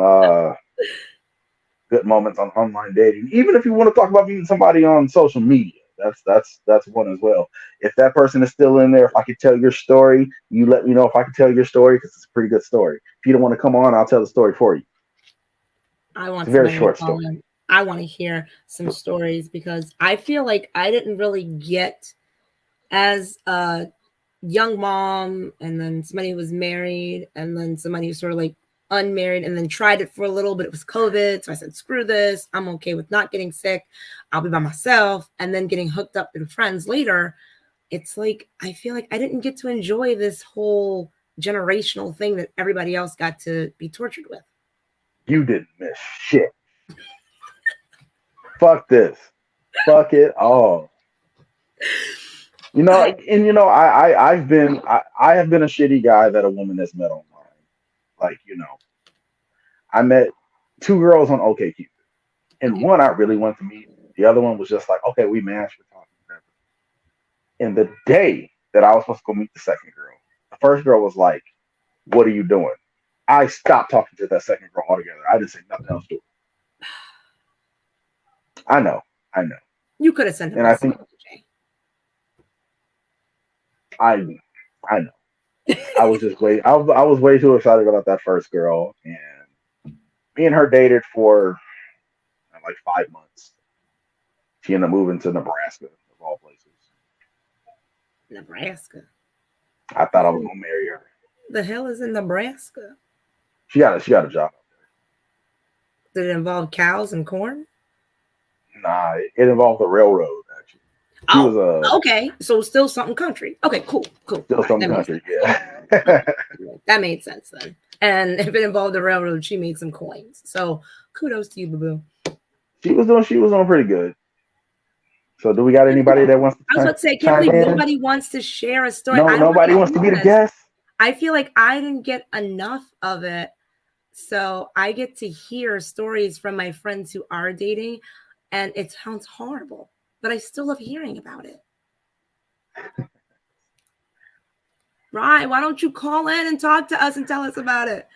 good moments on online dating. Even if you want to talk about meeting somebody on social media, that's one as well. If that person is still in there, if I could tell your story, you let me know if I can tell your story, because it's a pretty good story. If you don't want to come on, I'll tell the story for you. I want it's a very short story. I want to hear some stories, because I feel like I didn't really get, as a young mom, and then somebody who was married, and then somebody who's sort of like unmarried, and then tried it for a little bit. It was COVID. So I said, screw this. I'm okay with not getting sick. I'll be by myself. And then getting hooked up with friends later. It's like, I feel like I didn't get to enjoy this whole generational thing that everybody else got to be tortured with. You didn't miss shit. Fuck this. Fuck it all. You know, and you know, I have been a shitty guy that a woman has met online. Like, you know, I met 2 girls on OkCupid, and one I really wanted to meet. The other one was just like, okay, we matched, we're talking, whatever. And the day that I was supposed to go meet the second girl, the first girl was like, "What are you doing?" I stopped talking to that second girl altogether. I didn't say nothing else to her. I know. You could have sent and I think I know. I was just way I was way too excited about that first girl, and me and her dated for like 5 months. She ended up moving to Nebraska, of all places. Nebraska. I thought I was gonna marry her. The hell is in Nebraska? She got a job out there. Did it involve cows and corn? Nah, it involved the railroad, actually. Okay. So still something country. Okay, cool. Still something country, yeah. That made sense then. And if it involved the railroad, she made some coins. So kudos to you, boo-boo. She was doing pretty good. So do we got anybody that wants to I was about to say, I can't believe nobody wants to share a story. No, nobody wants to be the guest. I feel like I didn't get enough of it. So I get to hear stories from my friends who are dating, and it sounds horrible, but I still love hearing about it. Rye, why don't you call in and talk to us and tell us about it?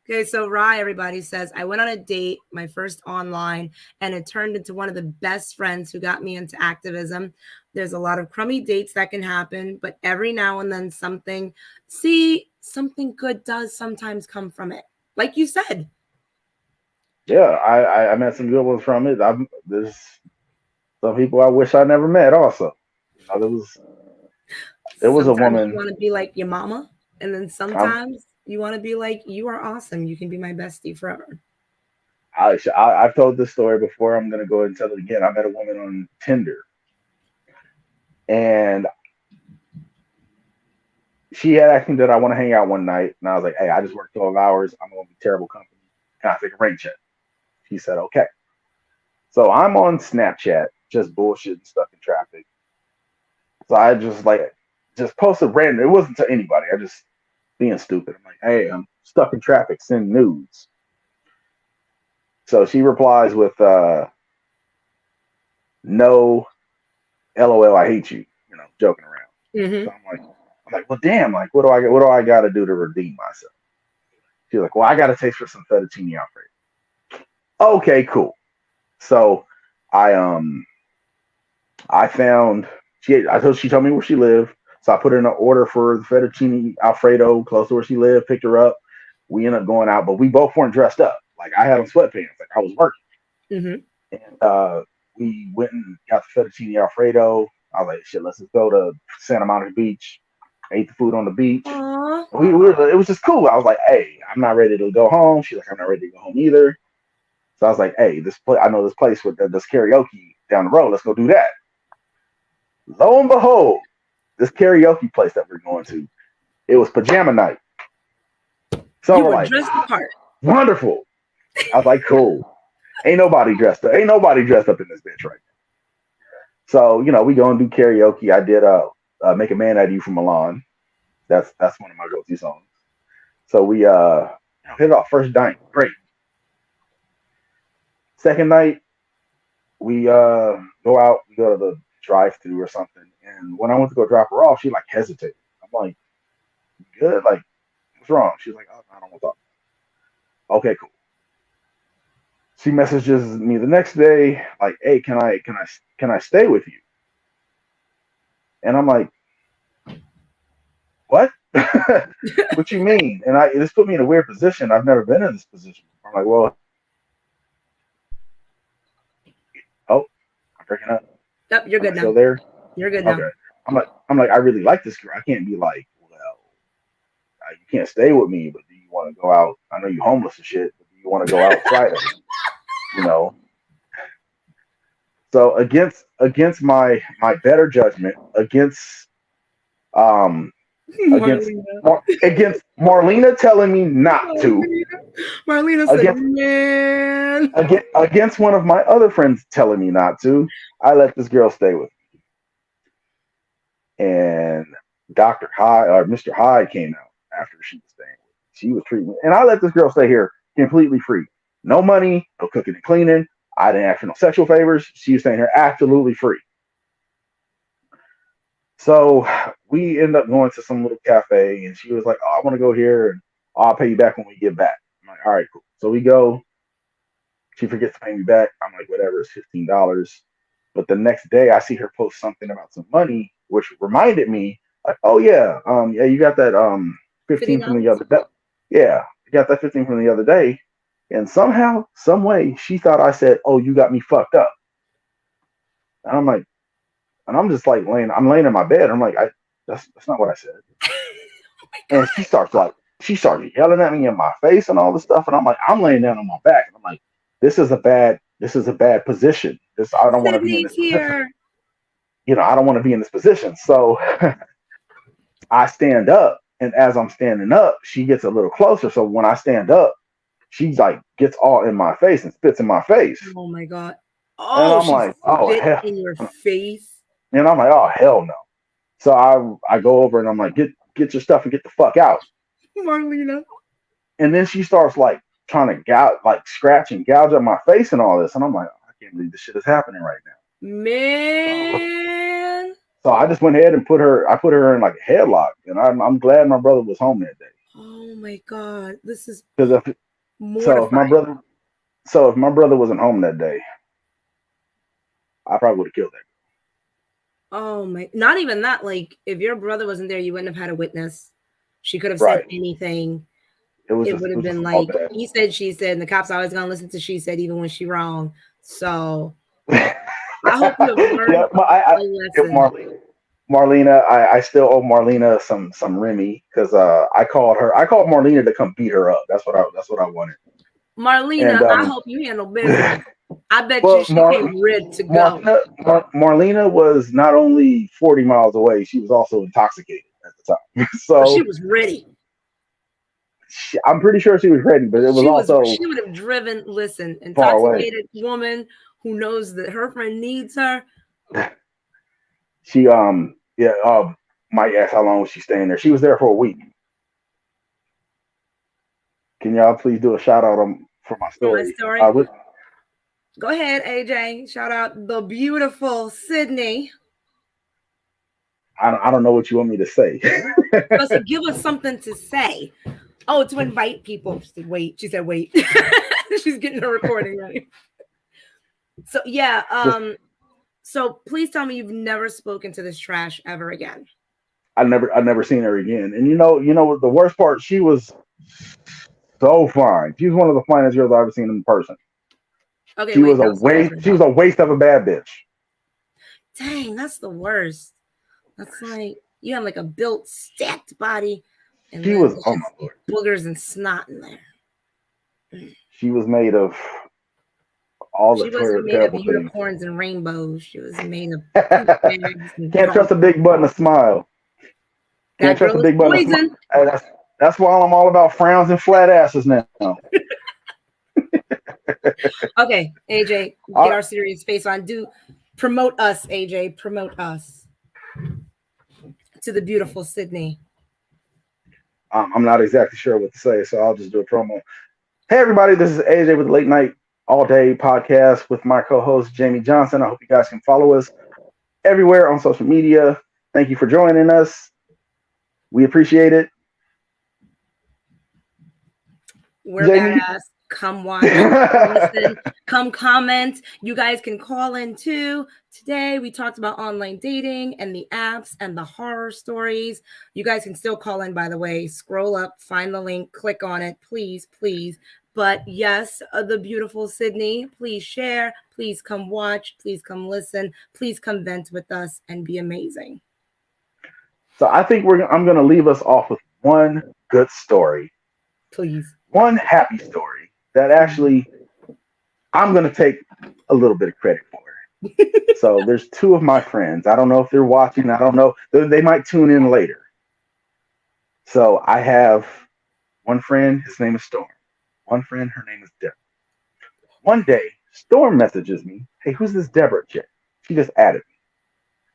Okay, so Rye, everybody says, I went on a date, my first online, and it turned into one of the best friends who got me into activism. There's a lot of crummy dates that can happen, but every now and then something good does sometimes come from it. Like you said. Yeah, I met some good ones from it. There's some people I wish I never met also. There was a woman. You want to be like your mama, and then sometimes you want to be like, you are awesome. You can be my bestie forever. I've told this story before. I'm going to go ahead and tell it again. I met a woman on Tinder, and she had asked me that I want to hang out one night, and I was like, hey, I just worked 12 hours. I'm going to be terrible company. Can I take a rain check? She said, okay. So I'm on Snapchat, just bullshitting, stuck in traffic. So I just posted random. It wasn't to anybody. I just being stupid. I'm like, hey, I'm stuck in traffic. Send nudes. So she replies with, no, LOL, I hate you. You know, joking around. Mm-hmm. So I'm like, well, damn. Like, what do I got to do to redeem myself? She's like, well, I got to taste for some fettuccine alfredo. Okay, cool. So I found she told me where she lived. So I put in an order for the fettuccine Alfredo close to where she lived, picked her up. We ended up going out, but we both weren't dressed up. Like I had on sweatpants, like I was working. Mm-hmm. And we went and got the fettuccine Alfredo. I was like, shit, let's just go to Santa Monica Beach. Ate the food on the beach. Aww. It was just cool. I was like, hey, I'm not ready to go home. She's like, I'm not ready to go home either. So I was like, hey, I know this place with this karaoke down the road. Let's go do that. Lo and behold, this karaoke place that we're going to, it was pajama night. So You we're were like, dressed apart. wonderful. I was like, cool. Ain't nobody dressed up. Ain't nobody dressed up in this bitch right now. So, we go and do karaoke. I did Make a Man Out of You from Milan. That's one of my go-to songs. So we hit it off first night. Great. Second night, we go out, we go to the drive-thru or something. And when I went to go drop her off, she like hesitated. I'm like, good? Like, what's wrong? She's like, oh, I don't want to talk. Okay, cool. She messages me the next day, like, hey, can I stay with you? And I'm like, what? What you mean? And this put me in a weird position. I've never been in this position. I'm like, well, oh, I'm breaking up. Yep, you're good now. Still there? You're good now. Okay. I'm like, I really like this girl. I can't be like, well, you can't stay with me, but do you want to go out? I know you're homeless and shit, but do you want to go out Friday? So against my better judgment, against Marlena telling me not to. Marlena said, man. Against one of my other friends telling me not to, I let this girl stay with me. And Dr. Hyde or Mr. Hyde came out after she was staying with me. She was treating me. And I let this girl stay here completely free. No money, no cooking and cleaning. I didn't ask for no sexual favors. She was staying here absolutely free. So we end up going to some little cafe, and she was like, oh, I want to go here, and I'll pay you back when we get back. I'm like, all right, cool. So we go. She forgets to pay me back. I'm like, whatever, it's $15. But the next day, I see her post something about some money, which reminded me, like, oh, yeah, you got that 15 from the other day. Yeah, you got that 15 from the other day. And somehow, some way, she thought I said, oh, you got me fucked up. And I'm like, and I'm just like laying in my bed. I'm like, that's not what I said. And she starts yelling at me in my face and all this stuff. And I'm like, I'm laying down on my back. And I'm like, this is a bad position. I don't want to be in this position. I don't want to be in this position. So I stand up, and as I'm standing up, she gets a little closer. So when I stand up, she's like gets all in my face and spits in my face. Oh my God. Oh, and I'm like, oh hell. In your face. And I'm like, oh hell no. So I go over and I'm like, get your stuff and get the fuck out. Marlena. And then she starts like trying to scratch and gouge at my face and all this. And I'm like, oh, I can't believe this shit is happening right now. Man. So I just went ahead and put her in like a headlock. And I'm glad my brother was home that day. Oh my God. This is if my brother wasn't home that day, I probably would have killed that. Oh my, not even that. Like, if your brother wasn't there, you wouldn't have had a witness. She could have said anything. It would have been like, he said, she said, and the cops always gonna listen to she said, even when she wrong. So I hope you have learned a lesson. Marlena, I still owe Marlena some Remy because I called Marlena to come beat her up. That's what I wanted. Marlena, and, I hope you handle business. I bet she came ready to go. Marlena was not only 40 miles away, she was also intoxicated at the time. So she was ready. I'm pretty sure she was ready, but she would have driven. Listen, intoxicated woman who knows that her friend needs her. She might ask how long was she staying there. She was there for a week. Can y'all please do a shout out for my story? Go ahead, AJ. Shout out the beautiful Sydney. I don't know what you want me to say. So give us something to say. Oh, to invite people. She said, wait. She's getting her recording ready. So yeah, Just so please tell me you've never spoken to this trash ever again. I never seen her again. And you know the worst part, she was so fine. She was one of the finest girls I've ever seen in person. Okay, She wait, was a no, waste. seriously. She was a waste of a bad bitch. Dang, that's the worst. That's like you have like a built, stacked body, and She then was it's oh my just lord. boogers and snot in there. She was made of all the She wasn't made of terrible things. unicorns and rainbows. She was made of poop bags and Can't dog. trust a big button to smile. Can't That trust girl a is big button to smile. poison. That's why I'm all about frowns and flat asses now. Okay, AJ, All get right. our serious face on. Do promote us, AJ. Promote us to the beautiful Sydney. I'm not exactly sure what to say, so I'll just do a promo. Hey, everybody, this is AJ with the Late Night All Day podcast with my co host, Jamie Johnson. I hope you guys can follow us everywhere on social media. Thank you for joining us. We appreciate it. We're Jamie? badass. Come watch, come listen, come comment. You guys can call in too. Today we talked about online dating and the apps and the horror stories. You guys can still call in, by the way. Scroll up, find the link, click on it, please, please. But yes, the beautiful Sydney, please share, please come watch, please come listen, please come vent with us and be amazing. So I think I'm going to leave us off with one good story, Please. one happy story that actually I'm going to take a little bit of credit for. So there's two of my friends. I don't know if they're watching. I don't know. They might tune in later. So I have one friend. His name is Storm. One friend. Her name is Deborah. One day, Storm messages me, "Hey, who's this Deborah chick?" She just added me.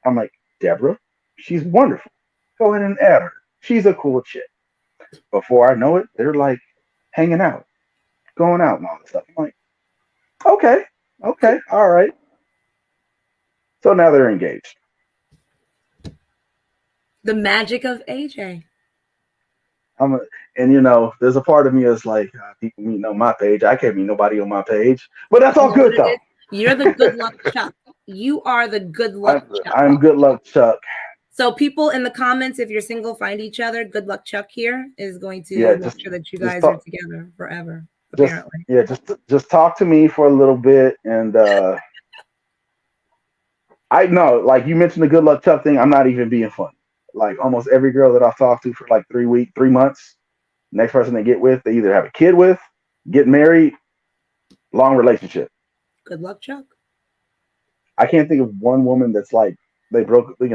I'm like, "Deborah? She's wonderful. Go ahead and add her. She's a cool chick." Before I know it, they're like hanging out, going out and all this stuff. I'm like, okay, okay, all right. So now they're engaged. The magic of AJ. I'm a, and there's a part of me that's like, people meeting on my page. I can't meet nobody on my page, but that's You all know what good it though. is? You're the good luck Chuck. You are the good luck Chuck. I'm good luck Chuck. So people in the comments, if you're single, find each other. Good luck Chuck here is going to Yeah, make sure that you just guys are talk, together forever, just apparently. yeah, just talk to me for a little bit, and I know, like you mentioned the good luck Chuck thing. I'm not even being funny. Like almost every girl that I've talked to for like 3 months, next person they get with, they either have a kid with, get married, long relationship. Good luck Chuck. I can't think of one woman that's like they broke, we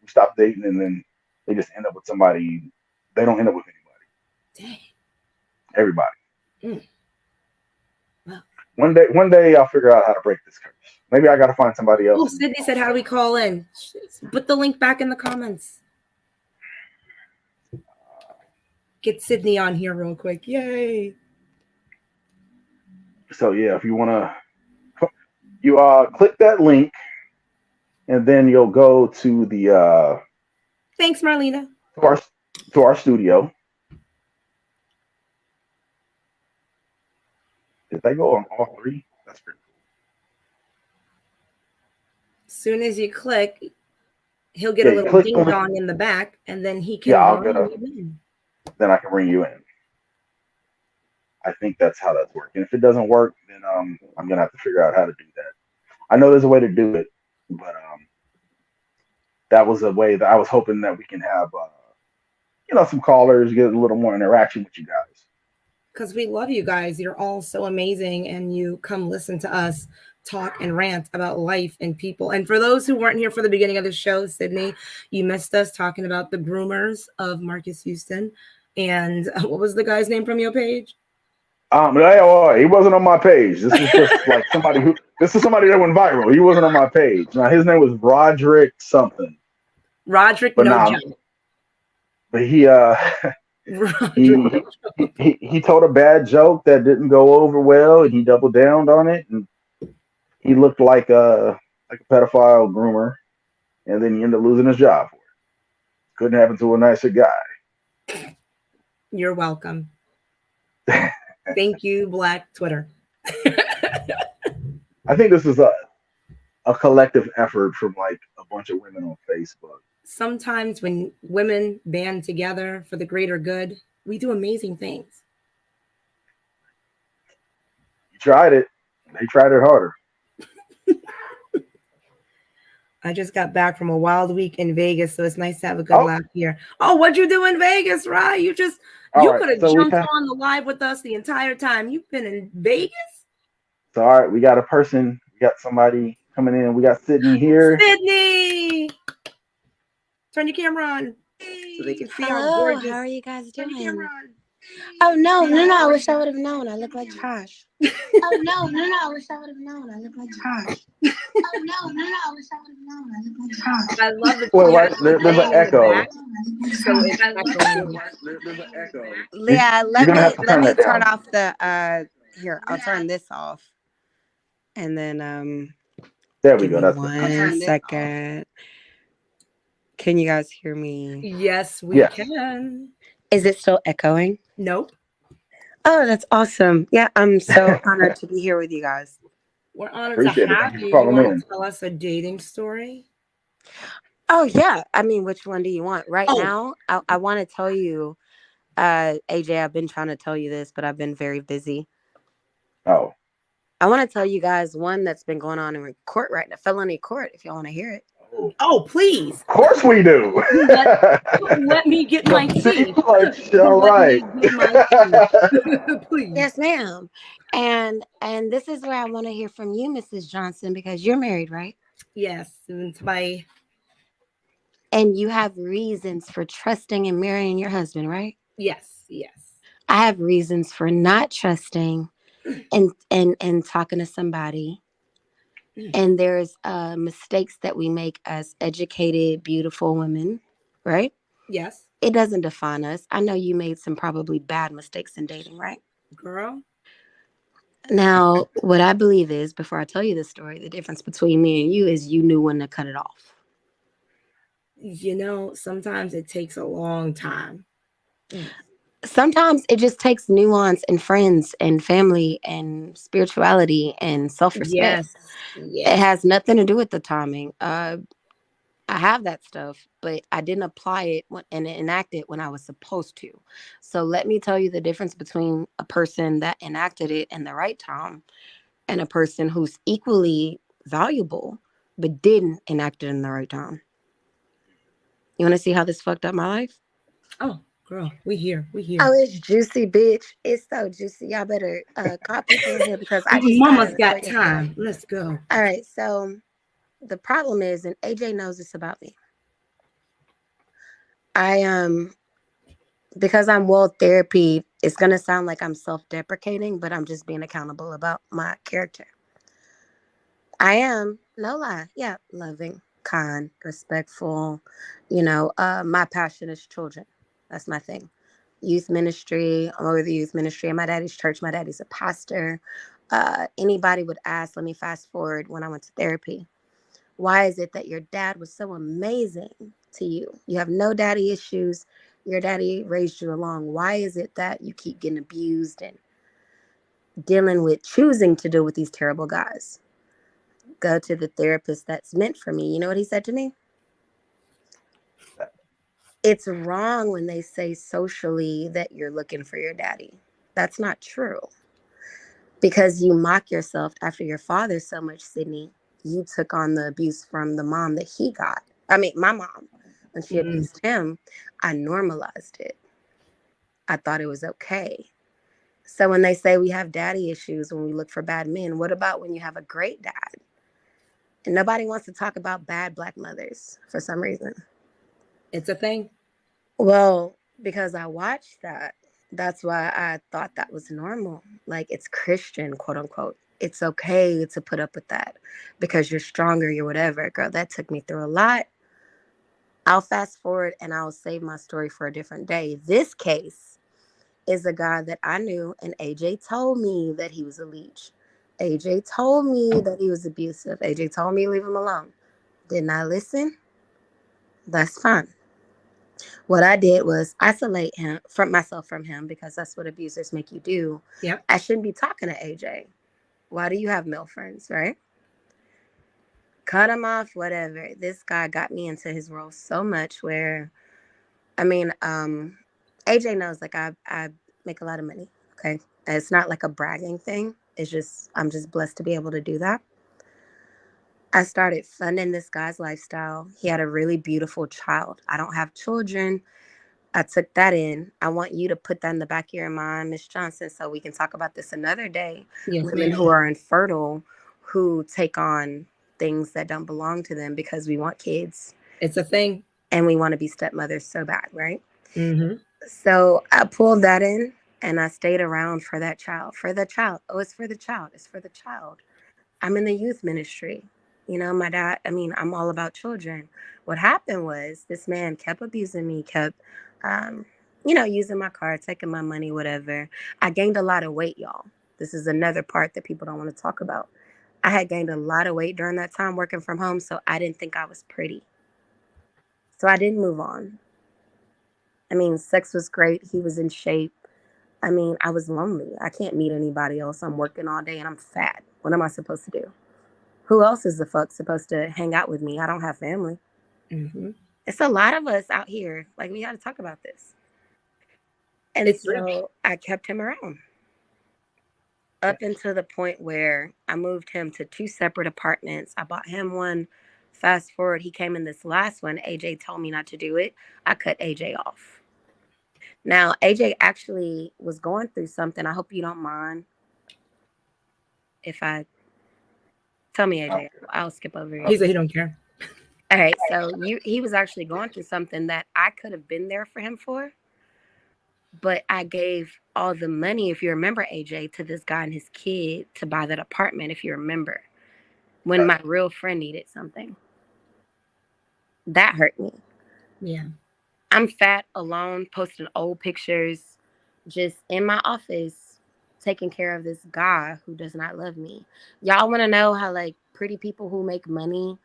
stopped dating and then they just end up with somebody. They don't end up with anybody. Dang. Everybody. Mm. Wow. One day I'll figure out how to break this curse. Maybe I got to find somebody else. Oh, Sydney said, how do we call in? Put the link back in the comments. Get Sydney on here real quick. Yay. So yeah, if you want to, you click that link, and then you'll go to the Thanks, Marlena. to our studio. Did they go on all three? That's pretty cool. As soon as you click, he'll get a little ding dong in the back, and then he can bring you in. Then I can bring you in. I think that's how that's working. If it doesn't work, then I'm gonna have to figure out how to do that. I know there's a way to do it, but that was a way that I was hoping that we can have, some callers, get a little more interaction with you guys. Because we love you guys. You're all so amazing, and you come listen to us talk and rant about life and people. And for those who weren't here for the beginning of the show, Sydney, you missed us talking about the groomers of Marcus Houston. And what was the guy's name from your page? He wasn't on my page. This is just like somebody that went viral. He wasn't on my page. Now his name was Roderick something. Roderick Nojo. But he he told a bad joke that didn't go over well, and he doubled down on it, and he looked like a pedophile groomer, and then he ended up losing his job for it. Couldn't happen to a nicer guy. You're welcome. Thank you, Black Twitter. I think this is a collective effort from like a bunch of women on Facebook. Sometimes when women band together for the greater good, we do amazing things. You tried it. They tried it harder. I just got back from a wild week in Vegas, so it's nice to have a good Oh, laugh here. Oh, what'd you do in Vegas, Rye? all You right. could have So we jumped have. on the live with us the entire time. You've been in Vegas? So all right, we got a person. We got somebody coming in. We got Sydney here. Sydney! Turn your camera on so they can see how Hello, how gorgeous. are you guys Turn your doing? camera on. Oh no! I wish I would have known. I look like trash. Oh no! I wish I would have known. I look like trash. Oh no! I wish I would have known. I look like trash. I love the Wait, what? piano There's an playing in the echo. back, so it's echoing. There's an echo. Yeah, You're gonna have to let turn me that turn down. off the here. I'll turn this off, and then There we give go. me That's it. 1 second. Can you guys hear me? Yes, we Yes. can. Is it still echoing? Nope. Oh, that's awesome. Yeah, I'm so honored to be here with you guys. We're honored Appreciate to it. have Thank you you. for You calling want in. to tell us a dating story? Oh yeah, I mean, which one do you want? Right Oh, now, I want to tell you, AJ. I've been trying to tell you this, but I've been very busy. Oh, I want to tell you guys one that's been going on in court right now, felony court. If y'all want to hear it. please. of course we do. Let me get my The tea. people are all Let right. me get my tea. Please. Yes, ma'am. And this is where I want to hear from you, Mrs. Johnson, because you're married, right? Yes, it's my And you have reasons for trusting and marrying your husband, right? yes. I have reasons for not trusting and talking to somebody. And there's mistakes that we make as educated, beautiful women, right? Yes, It doesn't define us. I know you made some probably bad mistakes in dating, right? girl. Now, what I believe is, before I tell you this story, the difference between me and you is you knew when to cut it off. Sometimes it takes a long time. Sometimes it just takes nuance and friends and family and spirituality and self-respect. Yes. It has nothing to do with the timing. I have that stuff, but I didn't apply it and enact it when I was supposed to. So let me tell you the difference between a person that enacted it in the right time and a person who's equally valuable but didn't enact it in the right time. You want to see how this fucked up my life? Oh, girl, we here. Oh, it's juicy, bitch. It's so juicy. Y'all better call people in here because I just Mama's gotta got tell you a time. story. Let's go. All right, so the problem is, and AJ knows this about me. I because I'm well therapy, it's gonna sound like I'm self-deprecating, but I'm just being accountable about my character. I am, no lie, yeah, loving, kind, respectful. My passion is children. That's my thing. Youth ministry. I'm over the youth ministry in my daddy's church. My daddy's a pastor. Anybody would ask, let me fast forward when I went to therapy. Why is it that your dad was so amazing to you? You have no daddy issues. Your daddy raised you along. Why is it that you keep getting abused and choosing to deal with these terrible guys? Go to the therapist that's meant for me. You know what he said to me? It's wrong when they say socially that you're looking for your daddy. That's not true. Because you mock yourself after your father so much, Sydney. You took on the abuse from the mom that he got. I mean, my mom, when she abused him, I normalized it. I thought it was okay. So when they say we have daddy issues when we look for bad men, what about when you have a great dad? And nobody wants to talk about bad Black mothers for some reason. It's a thing. Well, because I watched that, that's why I thought that was normal. Like, it's Christian, quote unquote. It's okay to put up with that because you're stronger, you're whatever. Girl, that took me through a lot. I'll fast forward and I'll save my story for a different day. This case is a guy that I knew, and AJ told me that he was a leech. AJ told me that he was abusive. AJ told me leave him alone. Didn't I listen? That's fine. What I did was isolate him from myself from him because that's what abusers make you do. Yep. I shouldn't be talking to AJ. Why do you have male friends, right? Cut him off, whatever. This guy got me into his role so much where, I mean, AJ knows like I make a lot of money. Okay. And it's not like a bragging thing. It's just I'm just blessed to be able to do that. I started funding this guy's lifestyle. He had a really beautiful child. I don't have children. I took that in. I want you to put that in the back of your mind, Miss Johnson, so we can talk about this another day. Yes, Women ma'am. who are infertile, who take on things that don't belong to them because we want kids It's a thing. and we want to be stepmothers so bad, right? Mm-hmm. So I pulled that in and I stayed around for that child. For the child. Oh, it's for the child. It's for the child. I'm in the youth ministry. You know, my dad, I mean, I'm all about children. What happened was this man kept abusing me, kept, um, using my car, taking my money, whatever. I gained a lot of weight, y'all. This is another part that people don't want to talk about. I had gained a lot of weight during that time working from home, so I didn't think I was pretty. So I didn't move on. I mean, sex was great. He was in shape. I mean, I was lonely. I can't meet anybody else. I'm working all day and I'm fat. What am I supposed to do? Who else is the fuck supposed to hang out with me? I don't have family. Mm-hmm. It's a lot of us out here. Like, we got to talk about this. And It's real. so I kept him around up until the point where I moved him to two separate apartments. I bought him one. Fast forward, he came in this last one. AJ told me not to do it. I cut AJ off. Now, AJ actually was going through something. I hope you don't mind if I tell me, AJ. I'll skip over you. He said he don't care. All right. So he was actually going through something that I could have been there for him for, but I gave all the money, if you remember, AJ, to this guy and his kid to buy that apartment, if you remember, when my real friend needed something. That hurt me. Yeah. I'm fat, alone, posting old pictures, just in my office, taking care of this guy who does not love me. Y'all want to know how, like, pretty people who make money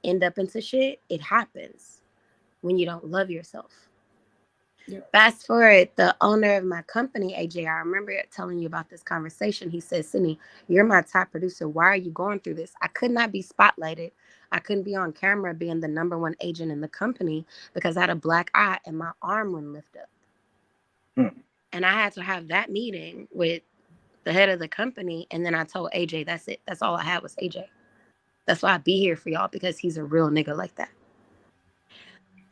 end up into shit? It happens when you don't love yourself. Yep. Fast forward, the owner of my company, AJ, I remember telling you about this conversation. He said, Sydney, you're my top producer. Why are you going through this? I could not be spotlighted. I couldn't be on camera being the number one agent in the company because I had a black eye and my arm wouldn't lift up. And I had to have that meeting with the head of the company. And then I told AJ, that's it. That's all I had was AJ. That's why I be here for y'all, because he's a real nigga like that.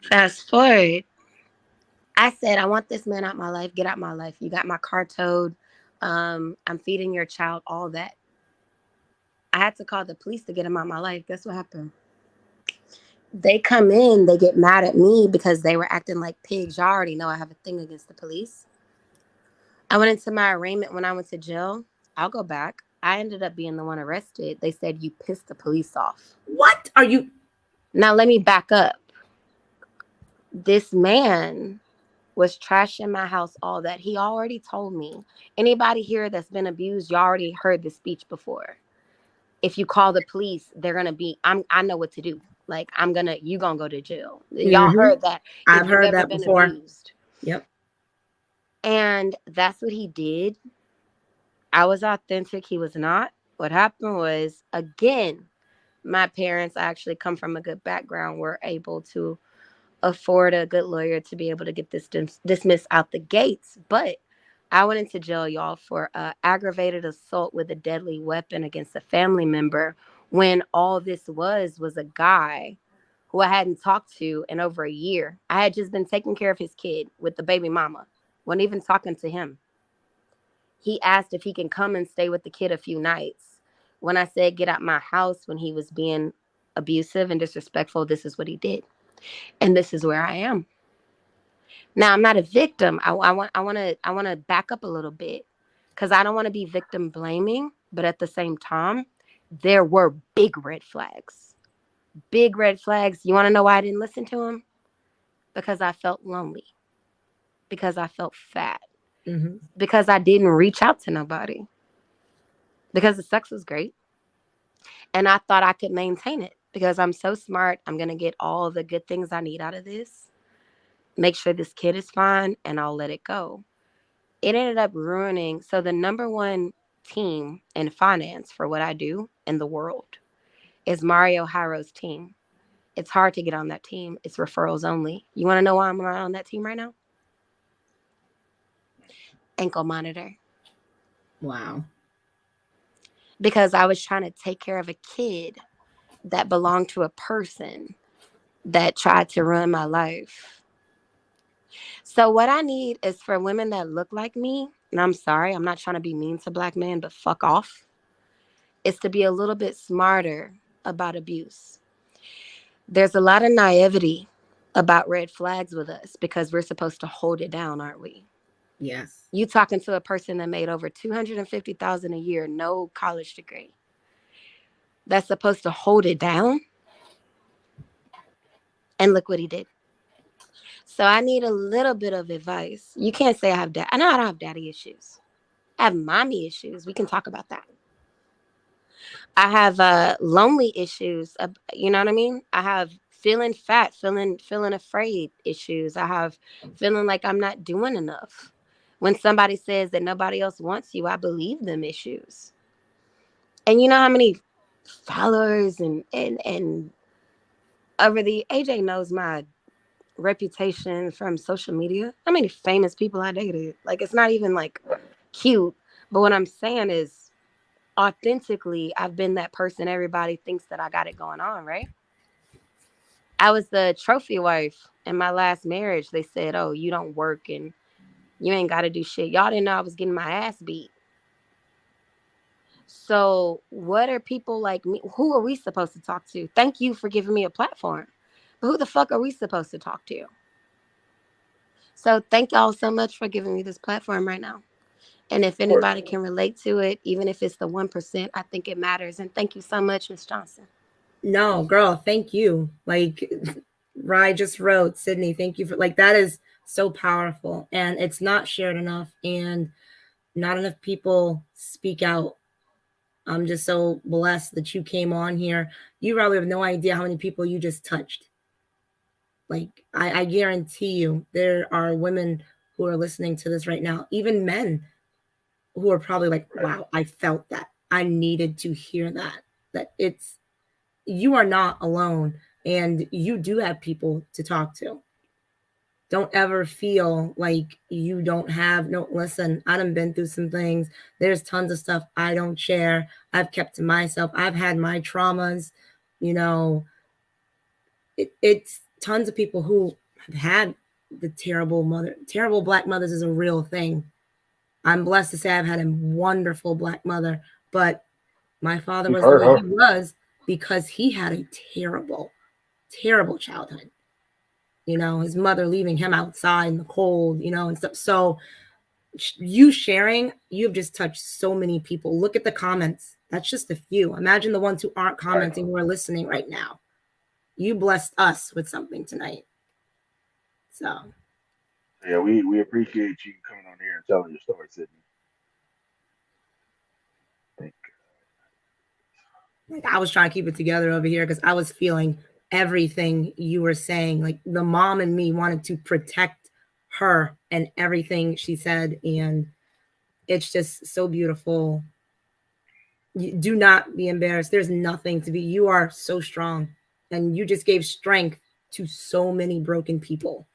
Fast forward, I said, I want this man out my life. Get out my life. You got my car towed. I'm feeding your child, all that. I had to call the police to get him out my life. Guess what happened? They come in, they get mad at me because they were acting like pigs. Y'all already know I have a thing against the police. I went into my arraignment when I went to jail. I'll go back. I ended up being the one arrested. They said, you pissed the police off. What are you? Now, let me back up. This man was trashing my house, all that. He already told me. Anybody here that's been abused, you already heard the speech before. If you call the police, they're gonna be, I know what to do. Like, you gonna go to jail. Y'all heard that. I've if you've heard ever that been before. abused. Yep. And that's what he did. I was authentic. He was not. What happened was, again, my parents actually come from a good background, were able to afford a good lawyer to be able to get this dismissed out the gates. But I went into jail, y'all, for aggravated assault with a deadly weapon against a family member, when all this was a guy who I hadn't talked to in over a year. I had just been taking care of his kid with the baby mama. Wasn't even talking to him. He asked if he can come and stay with the kid a few nights. When I said get out my house when he was being abusive and disrespectful, this is what he did. And this is where I am. Now, I'm not a victim. I want to back up a little bit, because I don't want to be victim blaming, but at the same time, there were big red flags. Big red flags. You want to know why I didn't listen to him? Because I felt lonely. Because I felt fat. Mm-hmm. Because I didn't reach out to nobody. Because the sex was great. And I thought I could maintain it because I'm so smart. I'm going to get all the good things I need out of this. Make sure this kid is fine, and I'll let it go. It ended up ruining. So the number one team in finance for what I do in the world is Mario Hiro's team. It's hard to get on that team. It's referrals only. You want to know why I'm not on that team right now? Ankle monitor. Wow. Because I was trying to take care of a kid that belonged to a person that tried to ruin my life. So what I need is for women that look like me, and I'm sorry, I'm not trying to be mean to black men, but fuck off, is to be a little bit smarter about abuse. There's a lot of naivety about red flags with us because we're supposed to hold it down, aren't we? Yes. You talking to a person that made over $250,000 a year, no college degree, that's supposed to hold it down, and look what he did. So I need a little bit of advice. You can't say I have I know I don't have daddy issues. I have mommy issues. We can talk about that. I have lonely issues. You know what I mean? I have feeling fat, feeling afraid issues. I have feeling like I'm not doing enough. When somebody says that nobody else wants you, I believe them issues. And you know how many followers and over the AJ knows my reputation from social media. How many famous people I dated? Like, it's not even like cute. But what I'm saying is, authentically, I've been that person everybody thinks that I got it going on, right? I was the trophy wife in my last marriage. They said, oh, you don't work and you ain't got to do shit. Y'all didn't know I was getting my ass beat. So what are people like me? Who are we supposed to talk to? Thank you for giving me a platform. But who the fuck are we supposed to talk to? So thank y'all so much for giving me this platform right now. And if anybody can relate to it, even if it's the 1%, I think it matters. And thank you so much, Ms. Johnson. No, girl, thank you. Like, Rye just wrote, Sydney, thank you for, like, that is so powerful. And it's not shared enough. And not enough people speak out. I'm just so blessed that you came on here. You probably have no idea how many people you just touched. Like, I guarantee you there are women who are listening to this right now, even men who are probably like, wow, I felt that. I needed to hear that. That you are not alone and you do have people to talk to. Don't ever feel like you don't have, no, listen, I done been through some things. There's tons of stuff I don't share. I've kept to myself. I've had my traumas, you know, it's tons of people who have had the terrible black mothers is a real thing. I'm blessed to say I've had a wonderful black mother, but my father was the way he was because he had a terrible, terrible childhood. You know, his mother leaving him outside in the cold, you know, and stuff. So you sharing, you've just touched so many people. Look at the comments. That's just a few. Imagine the ones who aren't commenting, who are listening right now. You blessed us with something tonight. So yeah, we appreciate you coming on here and telling your story, Sydney. like, I was trying to keep it together over here because I was feeling everything you were saying. Like, the mom and me wanted to protect her and everything she said. And it's just so beautiful. You do not be embarrassed. There's nothing to be. You are so strong. And you just gave strength to so many broken people.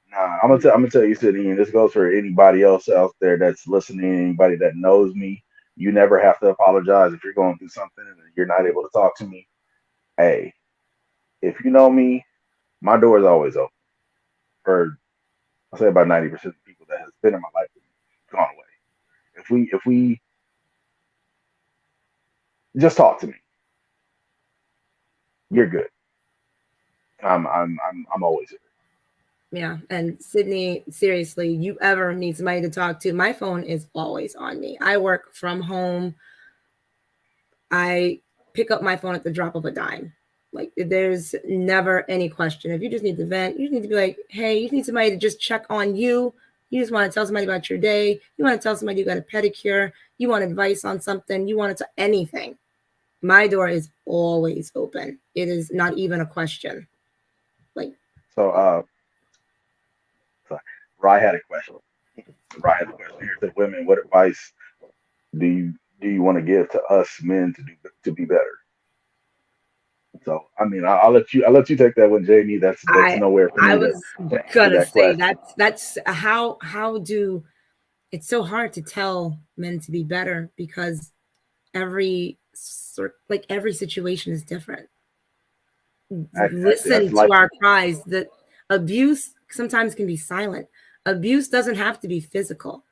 Nah, I'm gonna tell you, Sydney, and this goes for anybody else out there that's listening, anybody that knows me. You never have to apologize if you're going through something and you're not able to talk to me. Hey, if you know me, my door is always open. For I'll say about 90% of the people that has been in my life gone away. If we just talk to me, you're good. I'm always here. Yeah. And Sydney, seriously, you ever need somebody to talk to, my phone is always on me. I work from home. I pick up my phone at the drop of a dime. Like, there's never any question. If you just need to vent, you just need to be like, hey, you need somebody to just check on you. You just want to tell somebody about your day. You want to tell somebody you got a pedicure. You want advice on something. You want to tell anything. My door is always open. It is not even a question. Like, So, sorry, Rye had a question. Rye had a question here. Said, women, what advice do you want to give to us men to be better? So I mean, I'll let you take that one, Jamie. That's I nowhere for I me was to answer gonna that say question. that's how do it's so hard to tell men to be better because every situation is different. That's Listen to like our cries. That abuse sometimes can be silent. Abuse doesn't have to be physical.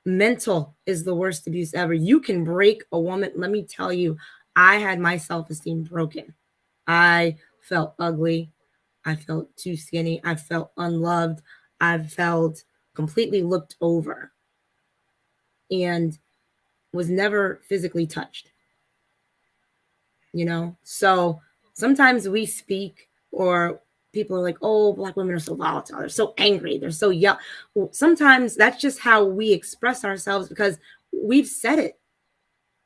Mental is the worst abuse ever. You can break a woman. Let me tell you, I had my self-esteem broken. I felt ugly. I felt too skinny. I felt unloved. I felt completely looked over and was never physically touched, So sometimes we speak or people are like, oh, Black women are so volatile. They're so angry. They're so young. Sometimes that's just how we express ourselves because we've said it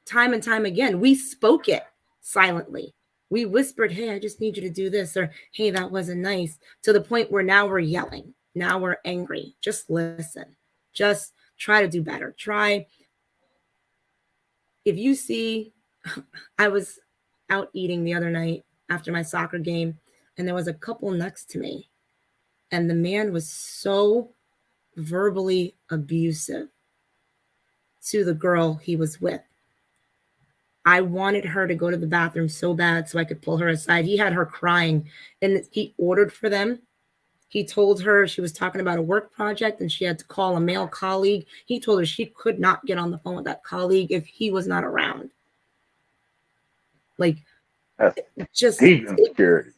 time and time again. We spoke it silently. We whispered, hey, I just need you to do this, or hey, that wasn't nice, to the point where now we're yelling. Now we're angry. Just listen. Just try to do better. Try. If you see, I was out eating the other night after my soccer game, and there was a couple next to me, and the man was so verbally abusive to the girl he was with. I wanted her to go to the bathroom so bad so I could pull her aside. He had her crying, and he ordered for them. He told her she was talking about a work project and she had to call a male colleague. He told her she could not get on the phone with that colleague if he was not around. Like, that's just deep insecurity.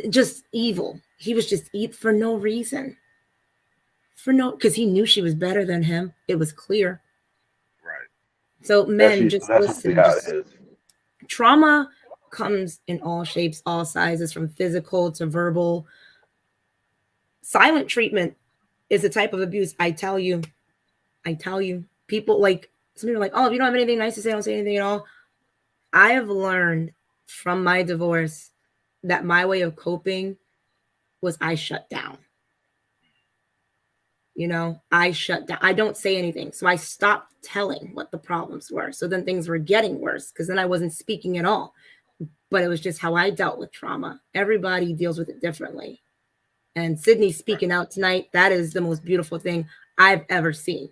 just evil. He was just for no reason. Because he knew she was better than him. It was clear. Right. So men, just That's usually listen. how it is. Trauma comes in all shapes, all sizes, from physical to verbal. Silent treatment is a type of abuse. I tell you. People like, some people are like, oh, if you don't have anything nice to say, don't say anything at all. I have learned from my divorce that my way of coping was I shut down. I shut down. I don't say anything. So I stopped telling what the problems were. So then things were getting worse because then I wasn't speaking at all. But it was just how I dealt with trauma. Everybody deals with it differently. And Sydney speaking out tonight, that is the most beautiful thing I've ever seen.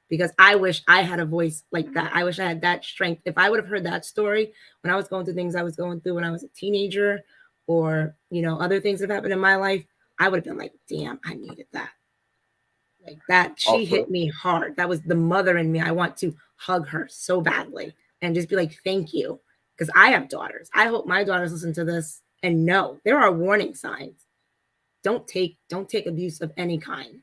Because I wish I had a voice like that. I wish I had that strength. If I would have heard that story when I was going through things I was going through when I was a teenager, or, other things that happened in my life, I would have been like, damn, I needed that. Like that, she Also, hit me hard. That was the mother in me. I want to hug her so badly and just be like, thank you. Because I have daughters. I hope my daughters listen to this and know there are warning signs. Don't take abuse of any kind.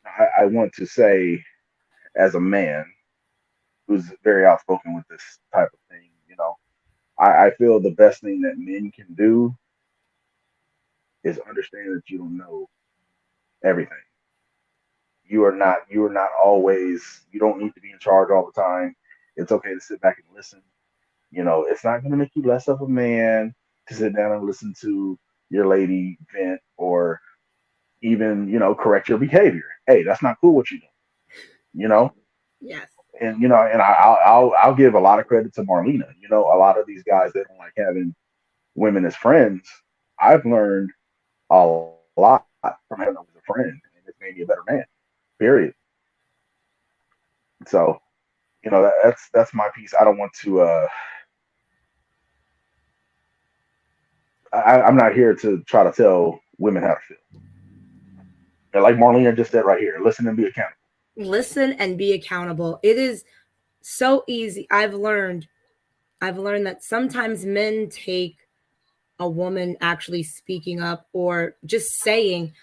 right. I want to say, as a man who's very outspoken with this type of thing, I feel the best thing that men can do is understand that you don't know everything. You are not always, you don't need to be in charge all the time. It's okay to sit back and listen. It's not going to make you less of a man to sit down and listen to your lady vent or even, correct your behavior. Hey, that's not cool what you do. You know, Yes. and I'll give a lot of credit to Marlena. A lot of these guys that don't like having women as friends. I've learned a lot from having them as a friend, and it's made me a better man. Period. So, that's my piece. I don't want to. I'm not here to try to tell women how to feel. And like Marlena just said right here, listen and be accountable. Listen and be accountable. It is so easy. I've learned that sometimes men take a woman actually speaking up or just saying,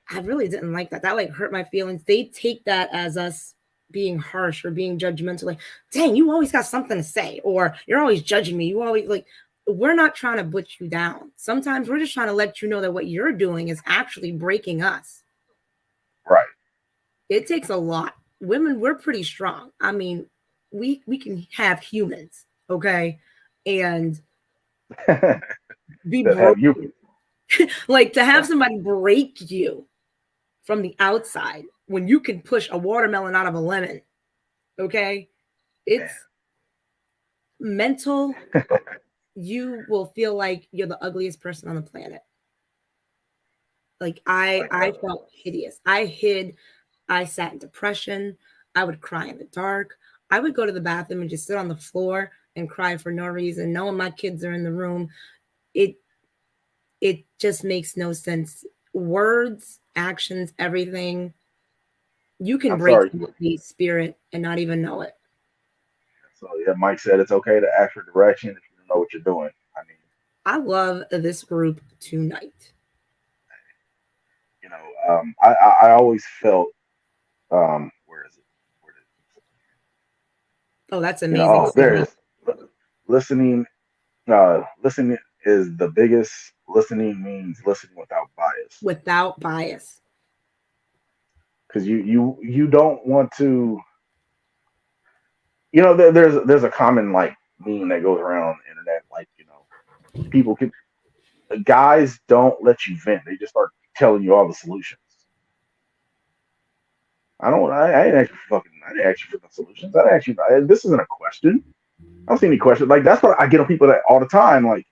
I really didn't like that. That like hurt my feelings. They take that as us being harsh or being judgmental. Like, dang, you always got something to say, or you're always judging me. You always like, we're not trying to put you down. Sometimes we're just trying to let you know that what you're doing is actually breaking us. Right. It takes a lot. Women, we're pretty strong. I mean, we can have humans, okay, and be That have you. broken. Like to have somebody break you from the outside when you can push a watermelon out of a lemon. Okay. It's mental. You will feel like you're the ugliest person on the planet. Like I felt hideous. I hid. I sat in depression. I would cry in the dark. I would go to the bathroom and just sit on the floor and cry for no reason, knowing my kids are in the room. It just makes no sense. Words, actions, everything. You can break the spirit and not even know it. So yeah, Mike said it's okay to ask for direction if you don't know what you're doing. I mean, I love this group tonight. You know, I always felt, where is it? Oh, that's amazing. You know, there is listening. Listening is the biggest. Listening means listening without bias. Without bias. Because you don't want to. You know, there's a common like meme that goes around on the internet, like, you know, people can. Guys don't let you vent; they just start telling you all the solutions. I didn't ask you for the solutions. I didn't ask you. This isn't a question. I don't see any questions. Like, that's what I get on people that all the time. Like,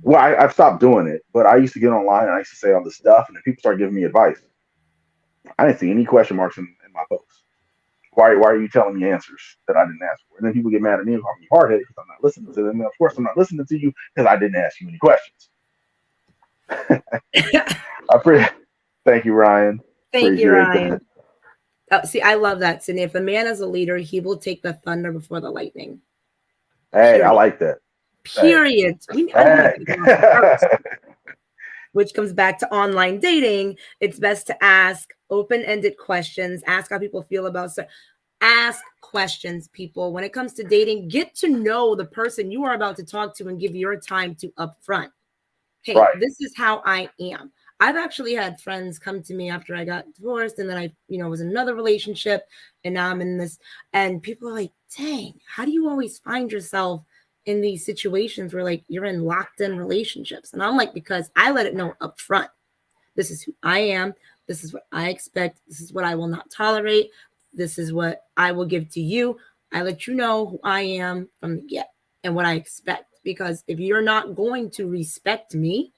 well, I've stopped doing it, but I used to get online and I used to say all this stuff, and then people start giving me advice. I didn't see any question marks in my posts. Why are you telling me answers that I didn't ask for? And then people get mad at me and call me hard headed because I'm not listening to them. And of course, I'm not listening to you because I didn't ask you any questions. Thank you, Ryan. Thank you, Ryan. See, I love that, Sydney. If a man is a leader, he will take the thunder before the lightning. Hey, period. I like that. Period. Hey. Which comes back to online dating. It's best to ask open-ended questions. Ask how people feel about stuff. Ask questions, people. When it comes to dating, get to know the person you are about to talk to and give your time to up front. Hey, This is how I am. I've actually had friends come to me after I got divorced, and then I, was in another relationship, and now I'm in this. And people are like, dang, how do you always find yourself in these situations where like you're in locked in relationships? And I'm like, because I let it know up front. This is who I am. This is what I expect. This is what I will not tolerate. This is what I will give to you. I let you know who I am from the get and what I expect. Because if you're not going to respect me,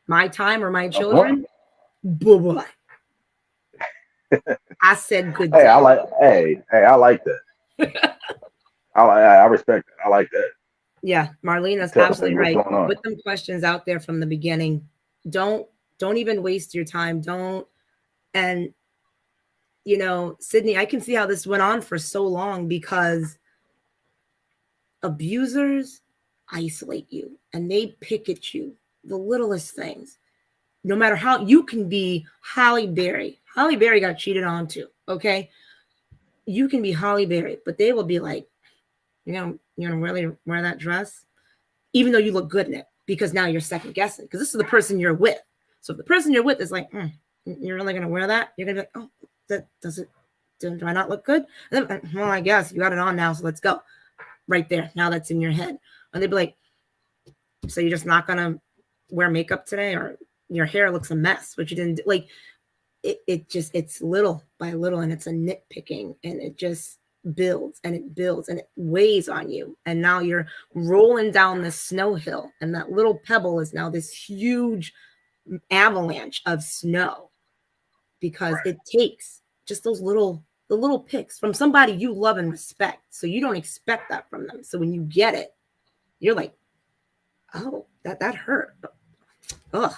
my time or my children, bye-bye. I said good day. I like that. I respect it. I like that. Yeah, Marlena's absolutely right. Put them questions out there from the beginning. Don't even waste your time. Don't. And Sydney, I can see how this went on for so long because abusers isolate you and they pick at you, the littlest things. No matter how you can be Halle Berry. Halle Berry got cheated on too. Okay. You can be Halle Berry, but they will be like, you're gonna really wear that dress, even though you look good in it, because now you're second guessing because this is the person you're with. So if the person you're with is like, you're really gonna wear that, you're gonna be like, oh, do I not look good? And then, well, I guess you got it on now, so let's go. Right there. Now that's in your head. And they'd be like, so you're just not gonna wear makeup today, or your hair looks a mess, but you didn't do. Like it's little by little, and it's a nitpicking, and it just builds and it builds and it weighs on you. And now you're rolling down this snow hill, and that little pebble is now this huge avalanche of snow because it takes just the little picks from somebody you love and respect. So you don't expect that from them. So when you get it, you're like, oh, that hurt. Ugh.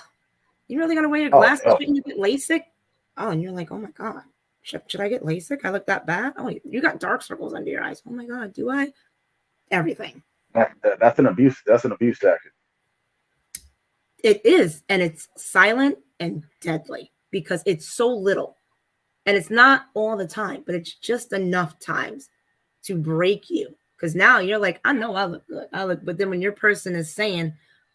You really gonna wear your glasses when you get LASIK? Oh, and you're like, oh my God, should I get LASIK? I look that bad? Oh, you got dark circles under your eyes. Oh my God, do I? Everything. That's an abuse. That's an abuse tactic. It is, and it's silent and deadly because it's so little, and it's not all the time, but it's just enough times to break you. Because now you're like, I know I look good. But then when your person is saying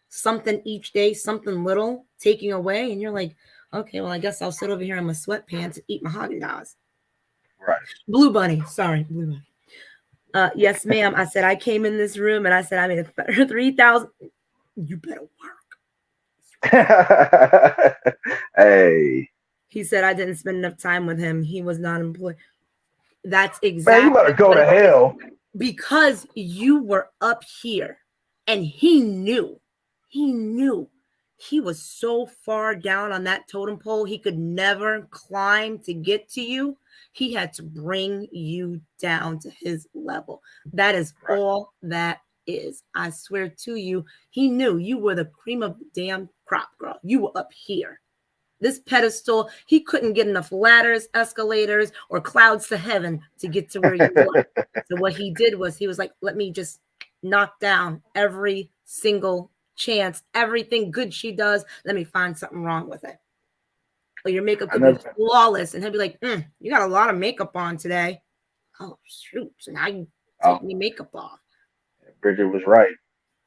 something each day, something little taking away, and you're like, okay, well, I guess I'll sit over here in my sweatpants and eat my Haagen-Dazs. Right. Blue Bunny. Sorry, Blue Bunny. Yes, ma'am. I said I came in this room and I said I made a 3,000. You better work. Hey, He said I didn't spend enough time with him. He was not employed. That's Man, exactly you better go what to it is. hell. Because you were up here and he knew he was so far down on that totem pole, he could never climb to get to you. He had to bring you down to his level. That is all that is. I swear to you, he knew you were the cream of the damn crop, girl. You were up here. This pedestal, he couldn't get enough ladders, escalators, or clouds to heaven to get to where you were. So what he did was he was like, let me just knock down every single chance, everything good she does. Let me find something wrong with it. Or your makeup could be flawless. And he'll be like, you got a lot of makeup on today. Oh, shoot. So now you take your makeup off. Bridget was right.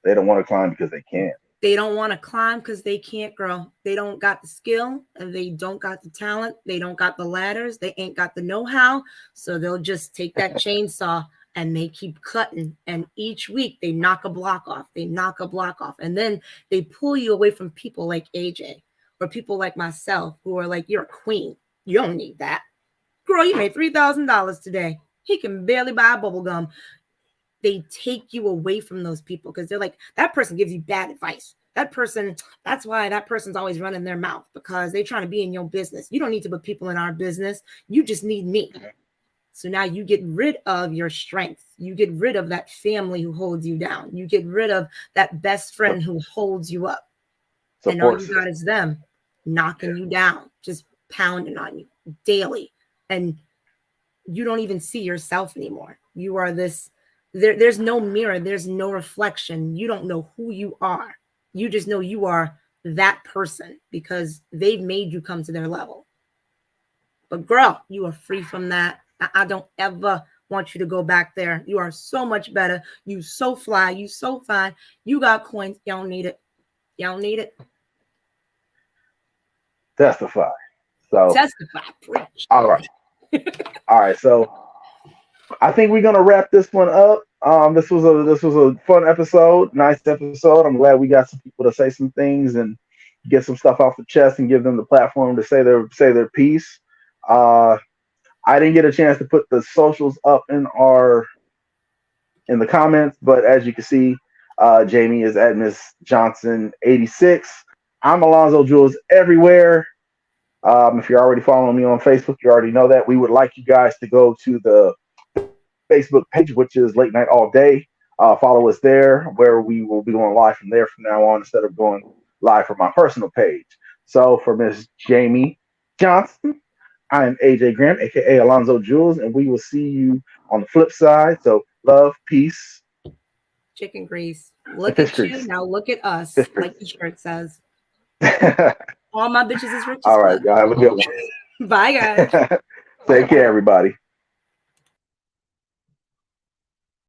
They don't want to climb because they can't. They don't want to climb because they can't, girl. They don't got the skill and they don't got the talent. They don't got the ladders. They ain't got the know-how. So they'll just take that chainsaw and they keep cutting. And each week they knock a block off. They knock a block off. And then they pull you away from people like AJ or people like myself who are like, you're a queen. You don't need that. Girl, you made $3,000 today. He can barely buy bubble gum. They take you away from those people because they're like, that person gives you bad advice. That person, that's why that person's always running their mouth because they're trying to be in your business. You don't need to put people in our business. You just need me. So now you get rid of your strength. You get rid of that family who holds you down. You get rid of that best friend who holds you up. And all you got is them knocking you down, just pounding on you daily. And you don't even see yourself anymore. You are this. There's no mirror. There's no reflection. You don't know who you are. You just know you are that person because they've made you come to their level. But girl, you are free from that. I don't ever want you to go back there. You are so much better. You so fly. You so fine. You got coins. You don't need it. You don't need it. Testify. So testify. Preach. All right. All right. So I think we're gonna wrap this one up. This was a fun episode, nice episode. I'm glad we got some people to say some things and get some stuff off the chest and give them the platform to say their piece. I didn't get a chance to put the socials up in the comments, but as you can see, Jamie is at Miss Johnson 86. I'm Alonzo Jules everywhere. If you're already following me on Facebook, you already know that. We would like you guys to go to the Facebook page, which is Late Night All Day. Follow us there, where we will be going live from there from now on instead of going live from my personal page. So for Miss Jamie Johnson, I am AJ Graham, aka Alonzo Jules, and we will see you on the flip side. So love, peace, chicken grease. Look at you now. Look at us, like the shirt says. All my bitches is rich. All right, y'all have a good one. Bye, guys. Take care, everybody.